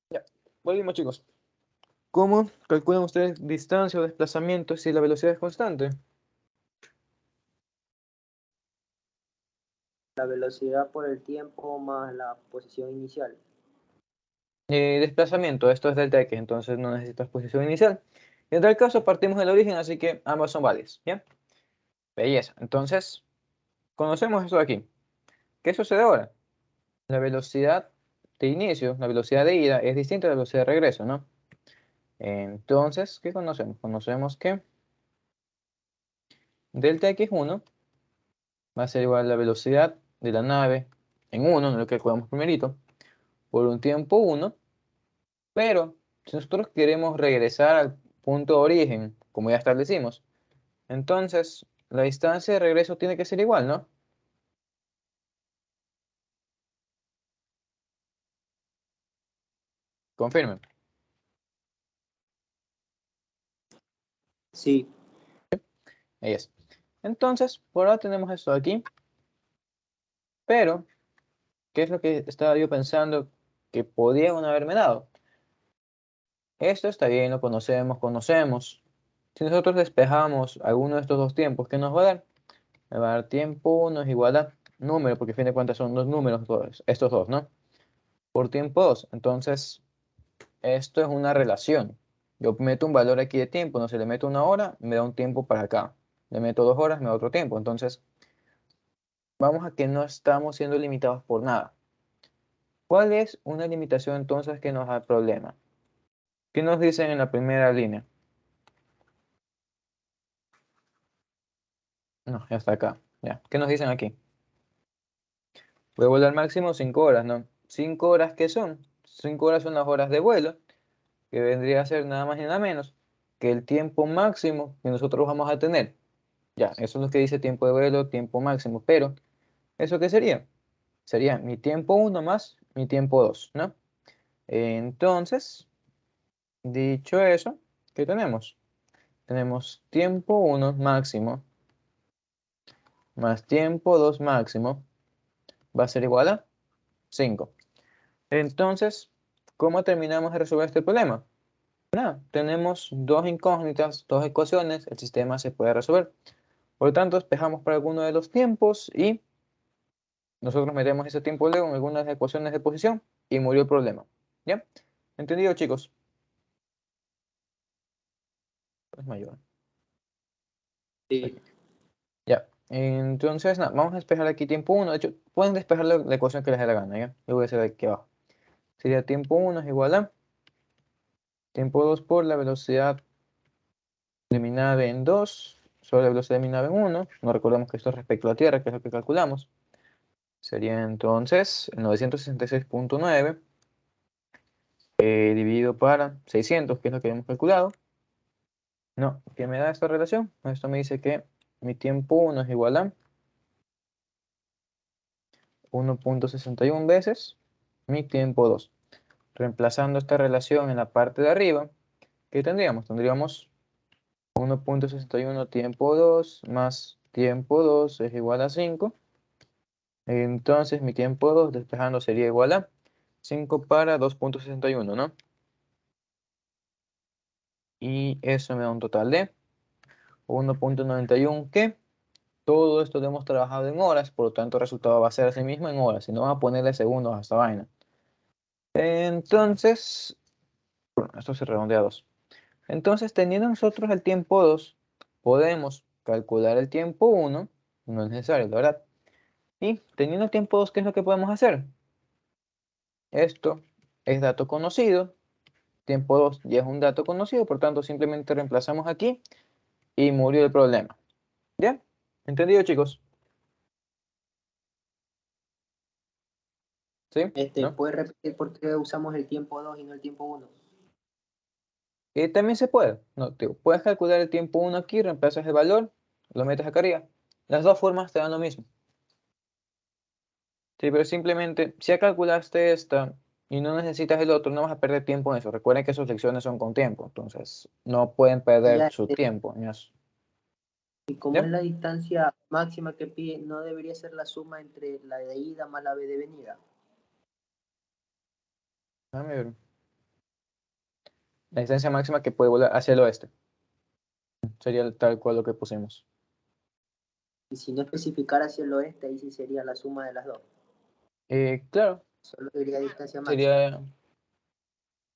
Ya, volvimos, chicos. ¿Cómo calculan ustedes distancia o desplazamiento si la velocidad es constante? La velocidad por el tiempo más la posición inicial. Desplazamiento, esto es delta x, entonces no necesitas posición inicial. En tal caso partimos del origen, así que ambas son válidas, ¿bien? Belleza. Entonces, conocemos esto de aquí. ¿Qué sucede ahora? La velocidad de inicio, la velocidad de ida es distinta a la velocidad de regreso, ¿no? Entonces, ¿qué conocemos? Conocemos que delta x1 va a ser igual a la velocidad de la nave en 1, en lo que calculamos primerito, por un tiempo 1, pero si nosotros queremos regresar al punto de origen, como ya establecimos, entonces la distancia de regreso tiene que ser igual, ¿no? Confirmen. Sí. Ahí es. Entonces, por ahora tenemos esto aquí. Pero, ¿qué es lo que estaba yo pensando que podían haberme dado? Esto está bien, lo conocemos. Si nosotros despejamos alguno de estos dos tiempos, ¿qué nos va a dar? Me va a dar tiempo 1 es igual a número, porque a fin de cuentas son dos números, estos dos, ¿no? Por tiempo 2. Entonces, esto es una relación. Yo meto un valor aquí de tiempo, no sé, le meto 1 hora, me da un tiempo para acá. Le meto 2 horas, me da otro tiempo. Entonces, vamos a que no estamos siendo limitados por nada. ¿Cuál es una limitación entonces que nos da problema? ¿Qué nos dicen en la primera línea? No, ya está acá. Ya. ¿Qué nos dicen aquí? Puede volar máximo 5 horas, ¿no? ¿5 horas qué son? 5 horas son las horas de vuelo, que vendría a ser nada más y nada menos que el tiempo máximo que nosotros vamos a tener. Ya, eso es lo que dice tiempo de vuelo, tiempo máximo. Pero, ¿eso qué sería? Sería mi tiempo 1 más mi tiempo 2, ¿no? Entonces, dicho eso, ¿qué tenemos? Tenemos tiempo 1 máximo más tiempo 2 máximo va a ser igual a 5. Entonces, ¿cómo terminamos de resolver este problema? Nada, tenemos dos incógnitas, dos ecuaciones, el sistema se puede resolver. Por lo tanto, despejamos para alguno de los tiempos y nosotros metemos ese tiempo luego en algunas ecuaciones de posición y murió el problema. ¿Ya? ¿Entendido, chicos? Es mayor. Sí. Ya. Entonces, nada, vamos a despejar aquí tiempo 1. De hecho, pueden despejar la ecuación que les dé la gana, ¿ya? Yo voy a hacer aquí abajo. Sería tiempo 1 es igual a tiempo 2 por la velocidad de mi nave en 2 sobre la velocidad de mi nave en 1. No recordemos que esto es respecto a la Tierra, que es lo que calculamos. Sería entonces el 966.9 dividido para 600, que es lo que hemos calculado. No, ¿qué me da esta relación? Esto me dice que mi tiempo 1 es igual a 1.61 veces mi tiempo 2. Reemplazando esta relación en la parte de arriba, ¿qué tendríamos? Tendríamos 1.61 tiempo 2 más tiempo 2 es igual a 5. Entonces mi tiempo 2 despejando sería igual a 5 para 2.61, ¿no? Y eso me da un total de 1.91, que todo esto lo hemos trabajado en horas, por lo tanto el resultado va a ser así mismo en horas, y no vamos a ponerle segundos a esta vaina. Entonces, bueno, esto se redondea a 2. Entonces, teniendo nosotros el tiempo 2, podemos calcular el tiempo 1, no es necesario, la verdad. Y teniendo el tiempo 2, ¿qué es lo que podemos hacer? Esto es dato conocido, tiempo 2 ya es un dato conocido, por tanto simplemente reemplazamos aquí y murió el problema. ¿Ya? ¿Entendido, chicos? ¿Sí? ¿No? ¿Puedes repetir por qué usamos el tiempo 2 y no el tiempo 1? También se puede. No, puedes calcular el tiempo 1 aquí, reemplazas el valor, lo metes acá arriba. Las dos formas te dan lo mismo. Sí, pero simplemente, si ya calculaste esta y no necesitas el otro, no vas a perder tiempo en eso. Recuerden que sus lecciones son con tiempo, entonces no pueden perder Ya, su tiempo en eso. y como es ¿Ya? la distancia máxima que pide, no debería ser la suma entre la de ida más la de venida. Déjame ver. La distancia máxima que puede volar hacia el oeste. Sería tal cual lo que pusimos. Y si no especificara hacia el oeste, ahí sí sería la suma de las dos. Claro, Solo diría distancia máxima. sería.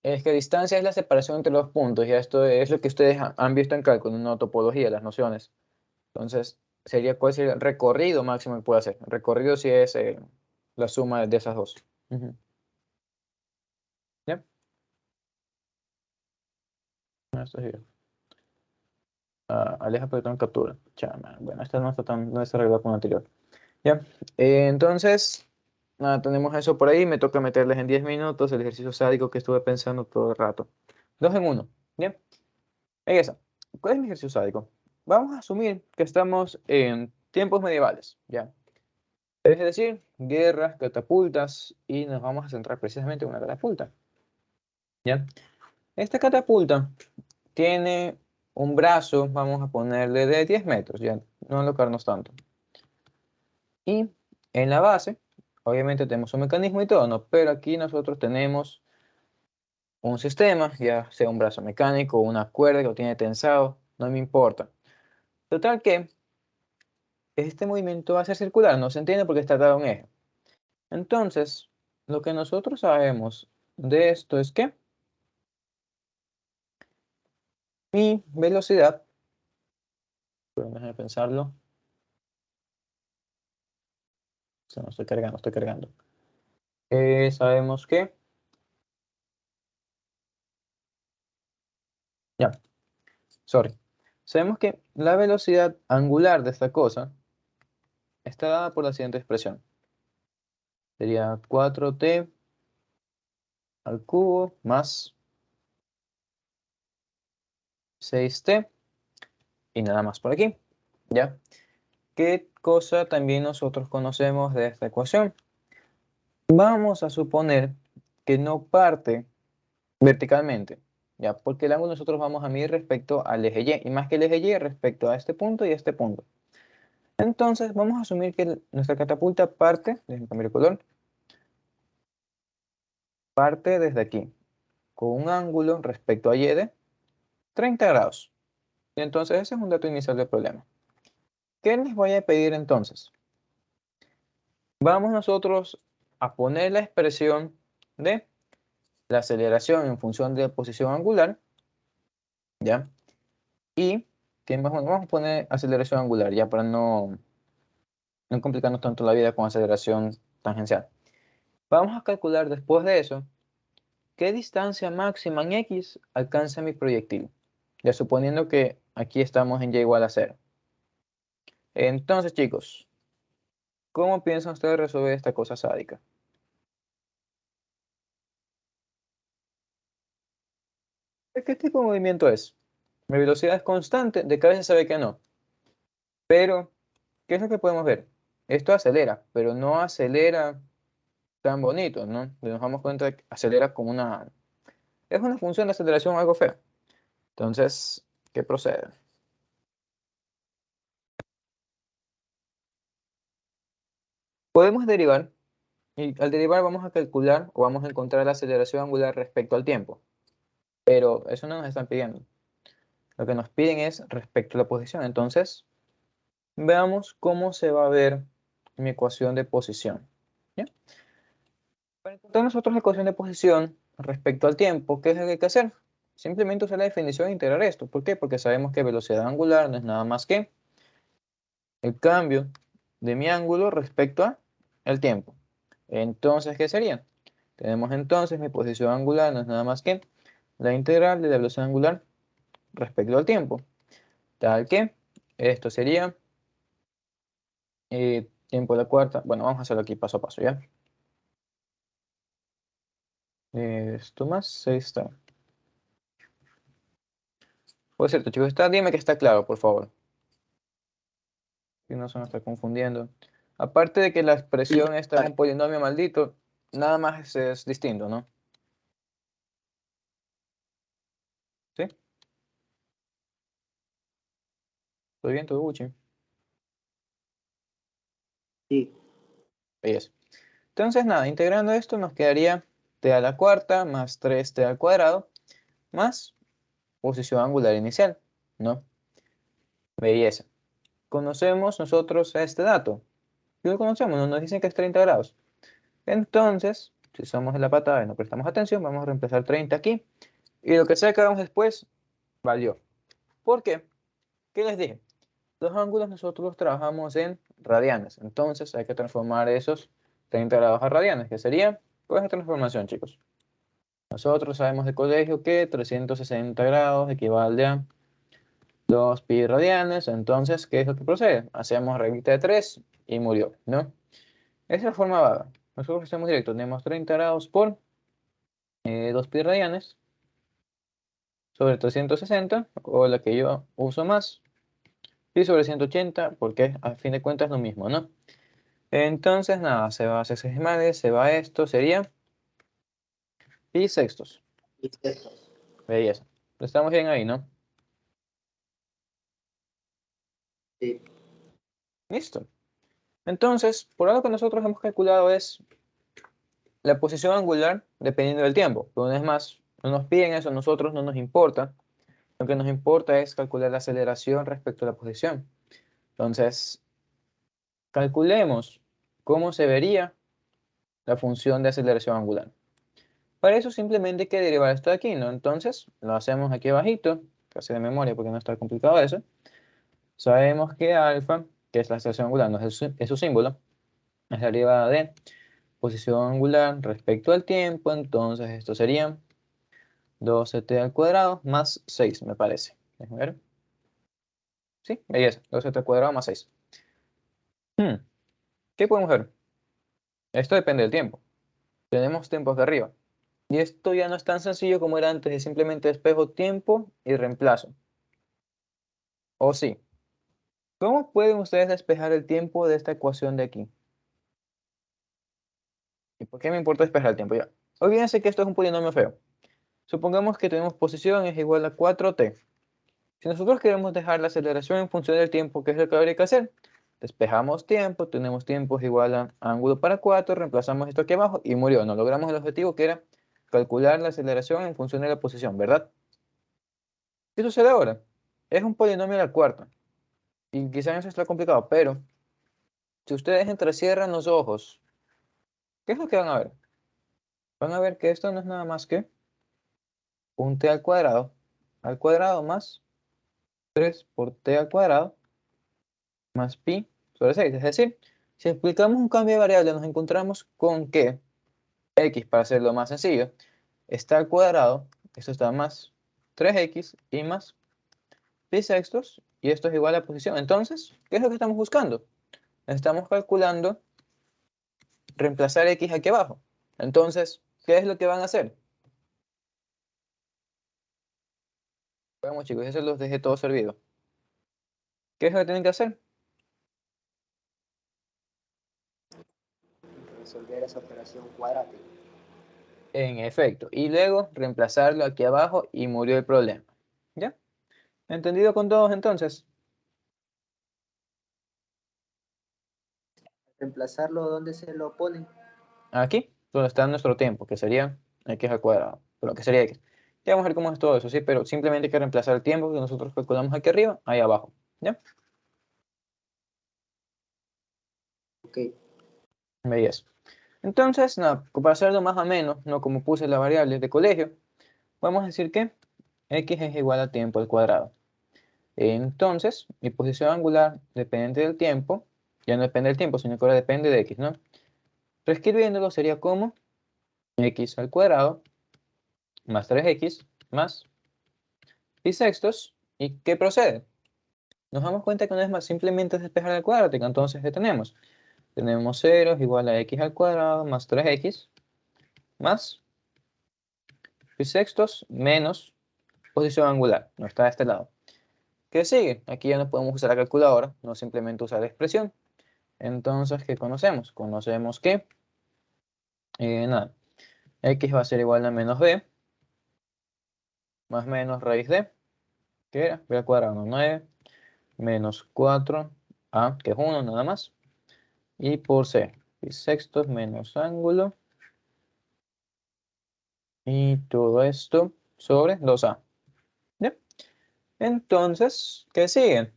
Es que distancia es la separación entre los puntos, y esto es lo que ustedes han visto en cálculo, en una topología, las nociones. Entonces, ¿cuál sería el recorrido máximo que puede hacer? El recorrido sí es la suma de esas dos. Ujú. ¿Ya? Esto sí. Aleja patrón captura. Chama. Bueno, esta no está tan, no está arreglada con la anterior. ¿Ya? Entonces, nada, tenemos eso por ahí. Me toca meterles en 10 minutos el ejercicio sádico que estuve pensando todo el rato. 2 en 1. ¿Bien? Ahí está. ¿Cuál es mi ejercicio sádico? Vamos a asumir que estamos en tiempos medievales, ¿ya? Es decir, guerras, catapultas, y nos vamos a centrar precisamente en una catapulta, ¿ya? Esta catapulta tiene un brazo, vamos a ponerle de 10 metros, ya no alocarnos tanto. Y en la base, obviamente tenemos un mecanismo y todo, ¿no? Pero aquí nosotros tenemos un sistema, ya sea un brazo mecánico, una cuerda que lo tiene tensado, no me importa. Total que este movimiento va a ser circular, no se entiende porque está dado un eje. Entonces, lo que nosotros sabemos de esto es que mi velocidad, pero déjame pensarlo, no estoy cargando, estoy cargando. Sabemos que, ya, sorry. Sabemos que la velocidad angular de esta cosa está dada por la siguiente expresión. Sería 4t al cubo más 6t y nada más por aquí, ¿ya? ¿Qué cosa también nosotros conocemos de esta ecuación? Vamos a suponer que no parte verticalmente, ¿ya? Porque el ángulo nosotros vamos a medir respecto al eje Y, y más que el eje Y respecto a este punto y a este punto. Entonces vamos a asumir que nuestra catapulta parte, déjenme cambiar el color, parte desde aquí, con un ángulo respecto a Y de 30 grados. Y entonces ese es un dato inicial del problema. ¿Qué les voy a pedir entonces? Vamos nosotros a poner la expresión de la aceleración en función de la posición angular, ¿ya? Y vamos a poner aceleración angular, ya para no complicarnos tanto la vida con aceleración tangencial. Vamos a calcular después de eso qué distancia máxima en X alcanza mi proyectil, ya suponiendo que aquí estamos en Y igual a 0. Entonces, chicos, ¿cómo piensan ustedes resolver esta cosa sádica? ¿Qué tipo de movimiento es? Mi velocidad es constante, de cabeza se ve que no. Pero, ¿qué es lo que podemos ver? Esto acelera, pero no acelera tan bonito, ¿no? Nos damos cuenta de que acelera como una... Es una función de aceleración algo fea. Entonces, ¿qué procede? Podemos derivar, y al derivar vamos a calcular o vamos a encontrar la aceleración angular respecto al tiempo. Pero eso no nos están pidiendo. Lo que nos piden es respecto a la posición. Entonces, veamos cómo se va a ver mi ecuación de posición. ¿Ya? Para encontrar nosotros la ecuación de posición respecto al tiempo, ¿qué es lo que hay que hacer? Simplemente usar la definición e integrar esto. ¿Por qué? Porque sabemos que velocidad angular no es nada más que el cambio de mi ángulo respecto a el tiempo. Entonces, ¿qué sería? Tenemos entonces mi posición angular no es nada más que la integral de la velocidad angular respecto al tiempo. Tal que esto sería tiempo de la cuarta. Bueno, vamos a hacerlo aquí paso a paso, ¿ya? Esto más 6 está. Por cierto, chicos, dime que está claro, por favor. Que no se me está confundiendo. Aparte de que la expresión está en polinomio maldito, nada más es distinto, ¿no? ¿Sí? ¿Todo bien? ¿Todo Gucci? Sí. Ahí es. Entonces, nada, integrando esto nos quedaría t a la cuarta más 3t al cuadrado más posición angular inicial, ¿no? Belleza. Conocemos nosotros este dato. ¿Sí lo conocemos? Nos dicen que es 30 grados. Entonces, si somos de la patada y no prestamos atención, vamos a reemplazar 30 aquí. Y lo que sea que hagamos después, valió. ¿Por qué? ¿Qué les dije? Los ángulos nosotros trabajamos en radianes. Entonces hay que transformar esos 30 grados a radianes, que sería pues la transformación, chicos. Nosotros sabemos de colegio que 360 grados equivale a 2 pi radianes. Entonces, ¿qué es lo que procede? Hacemos reglita de 3 y murió, ¿no? Esa es la forma vaga. Nosotros hacemos directo. Tenemos 30 grados por 2 pi radianes sobre 360, o la que yo uso más, pi sobre 180, porque a fin de cuentas es lo mismo, ¿no? Entonces, nada, se va a sexagesimales, se va a esto, sería pi sextos. Y esto. Belleza. Estamos bien ahí, ¿no? Sí. Listo. Entonces, por algo que nosotros hemos calculado es la posición angular dependiendo del tiempo. Pero una vez más, no nos piden eso, a nosotros no nos importa. Lo que nos importa es calcular la aceleración respecto a la posición. Entonces, calculemos cómo se vería la función de aceleración angular. Para eso simplemente hay que derivar esto de aquí, ¿no? Entonces, lo hacemos aquí abajito, casi de memoria porque no está complicado eso. Sabemos que alfa, que es la aceleración angular, no es su símbolo, es la derivada de posición angular respecto al tiempo, entonces esto sería 12t al cuadrado más 6, me parece. Déjenme ver. Sí, belleza, 12t al cuadrado más 6. ¿Qué podemos ver? Esto depende del tiempo. Tenemos tiempo acá arriba. Y esto ya no es tan sencillo como era antes, es simplemente despejo tiempo y reemplazo. ¿O sí? ¿Cómo pueden ustedes despejar el tiempo de esta ecuación de aquí? ¿Y por qué me importa despejar el tiempo? Ya. Olvídense que esto es un polinomio feo. Supongamos que tenemos posición es igual a 4t. Si nosotros queremos dejar la aceleración en función del tiempo, ¿qué es lo que habría que hacer? Despejamos tiempo, tenemos tiempo es igual a ángulo para 4, reemplazamos esto aquí abajo y murió. No logramos el objetivo que era calcular la aceleración en función de la posición, ¿verdad? ¿Qué sucede ahora? Es un polinomio a la cuarta. Y quizás eso está complicado, pero si ustedes entrecierran los ojos, ¿qué es lo que van a ver? Van a ver que esto no es nada más que un t al cuadrado más 3 por t al cuadrado más pi sobre 6. Es decir, si aplicamos un cambio de variable, nos encontramos con que x, para hacerlo más sencillo, está al cuadrado, esto está más 3x y más pi sextos, y esto es igual a la posición. Entonces, ¿qué es lo que estamos buscando? Estamos calculando reemplazar x aquí abajo. Entonces, ¿qué es lo que van a hacer? Vamos chicos, eso los dejé todo servido. ¿Qué es lo que tienen que hacer? Resolver esa operación cuadrática. En efecto. Y luego reemplazarlo aquí abajo y murió el problema. ¿Ya? ¿Entendido con todos entonces? Reemplazarlo donde se lo ponen. Aquí, donde está nuestro tiempo, que sería x al cuadrado. Pero que sería x. Ya vamos a ver cómo es todo eso, ¿sí? Pero simplemente hay que reemplazar el tiempo que nosotros calculamos aquí arriba, ahí abajo. ¿Ya? Ok. Belleza. Entonces, nada, para hacerlo más o menos, no como puse las variables de colegio, vamos a decir que x es igual a tiempo al cuadrado. Entonces, mi posición angular dependiente del tiempo, ya no depende del tiempo, sino que ahora depende de x, ¿no? Reescribiéndolo sería como x al cuadrado más 3x más pi sextos. ¿Y qué procede? Nos damos cuenta que no es más, simplemente es despejar el cuadrático. Entonces, ¿qué tenemos? Tenemos 0 es igual a x al cuadrado más 3x más pi sextos menos posición angular. No está de este lado. ¿Qué sigue? Aquí ya no podemos usar la calculadora, no simplemente usar la expresión. Entonces, ¿qué conocemos? Conocemos que, nada, x va a ser igual a menos b más menos raíz de, que era b al cuadrado, no, 9, menos 4a, que es 1 nada más, y por c, pi sextos menos ángulo, y todo esto sobre 2a. ¿Ya? Entonces, ¿qué sigue?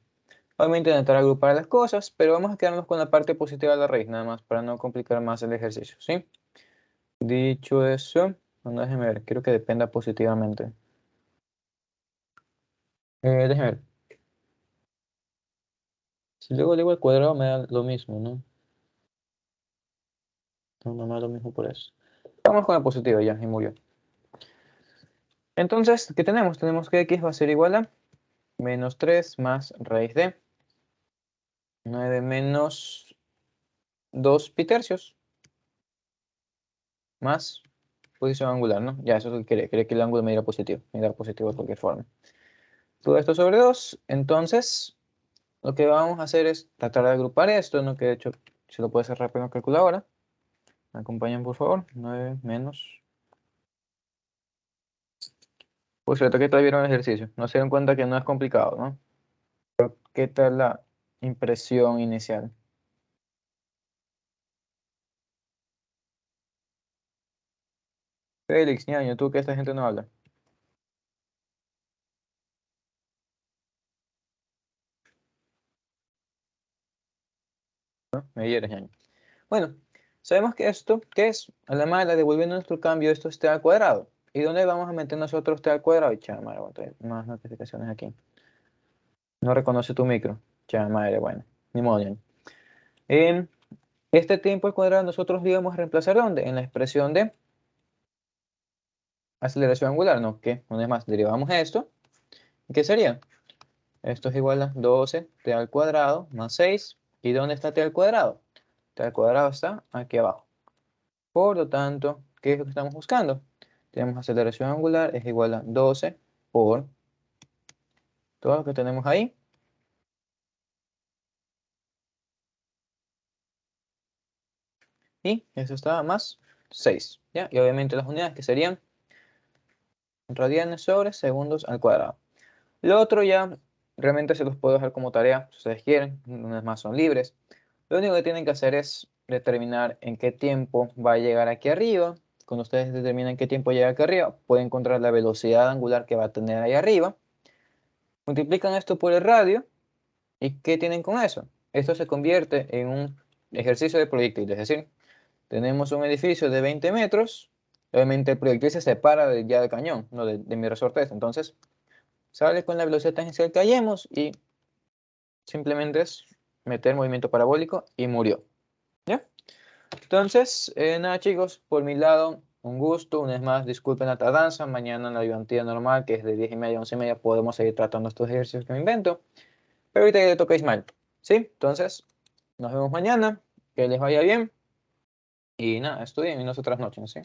Vamos a intentar agrupar las cosas, pero vamos a quedarnos con la parte positiva de la raíz, nada más, para no complicar más el ejercicio, ¿sí? Dicho eso, bueno, déjenme ver, quiero que dependa positivamente. Déjenme ver. Si luego le digo al cuadrado me da lo mismo, ¿no? No, no me da lo mismo por eso. Vamos con la positiva ya, y murió. Entonces, ¿qué tenemos? Tenemos que x va a ser igual a menos 3 más raíz de 9 menos 2 pi tercios más posición angular, ¿no? Ya, eso es lo que quiere que el ángulo me diera positivo de cualquier forma. Todo esto sobre 2, entonces lo que vamos a hacer es tratar de agrupar esto, ¿no? Que de hecho se lo puede hacer rápido en la calculadora. ¿Me acompañan, por favor? 9 menos... Pues cierto que todavía vieron el ejercicio. No se dan cuenta que no es complicado, ¿no? Pero ¿qué tal la impresión inicial. Félix, ñaño, tú que esta gente no habla. ¿No? Me hieres, ñaño. Bueno, sabemos que esto, ¿qué es? A la mala, devolviendo nuestro cambio, esto es t al cuadrado. ¿Y dónde vamos a meter nosotros t al cuadrado? Y madre, bueno, más notificaciones aquí. No reconoce tu micro. Madre, bueno. Ni modo, ñaño. Este tiempo al cuadrado nosotros lo íbamos a reemplazar ¿dónde? En la expresión de aceleración angular, ¿no? ¿Qué? Una vez más, derivamos esto. ¿Qué sería? Esto es igual a 12 t al cuadrado más 6. ¿Y dónde está t al cuadrado? T al cuadrado está aquí abajo. Por lo tanto, ¿qué es lo que estamos buscando? Tenemos aceleración angular es igual a 12 por todo lo que tenemos ahí. Y eso está más 6. ¿Ya? Y obviamente las unidades que serían radianes sobre segundos al cuadrado. Lo otro ya realmente se los puedo dejar como tarea, si ustedes quieren, unas más son libres. Lo único que tienen que hacer es determinar en qué tiempo va a llegar aquí arriba. Cuando ustedes determinan qué tiempo llega aquí arriba, pueden encontrar la velocidad angular que va a tener ahí arriba. Multiplican esto por el radio. ¿Y qué tienen con eso? Esto se convierte en un ejercicio de proyectil, es decir, tenemos un edificio de 20 metros, obviamente el proyectil se separa ya del cañón, no de mi resorte. Entonces, sale con la velocidad tangencial que hallemos y simplemente es meter movimiento parabólico y murió. ¿Ya? Entonces, nada chicos, por mi lado, un gusto. Una vez más, disculpen la tardanza. Mañana en la ayudantía normal, que es de 10:30 a 11:30, podemos seguir tratando estos ejercicios que me invento. Pero ahorita ya le toca a Ismael. ¿Sí? Entonces, nos vemos mañana. Que les vaya bien. Y nada, estudien y no se trasnochen, ¿sí?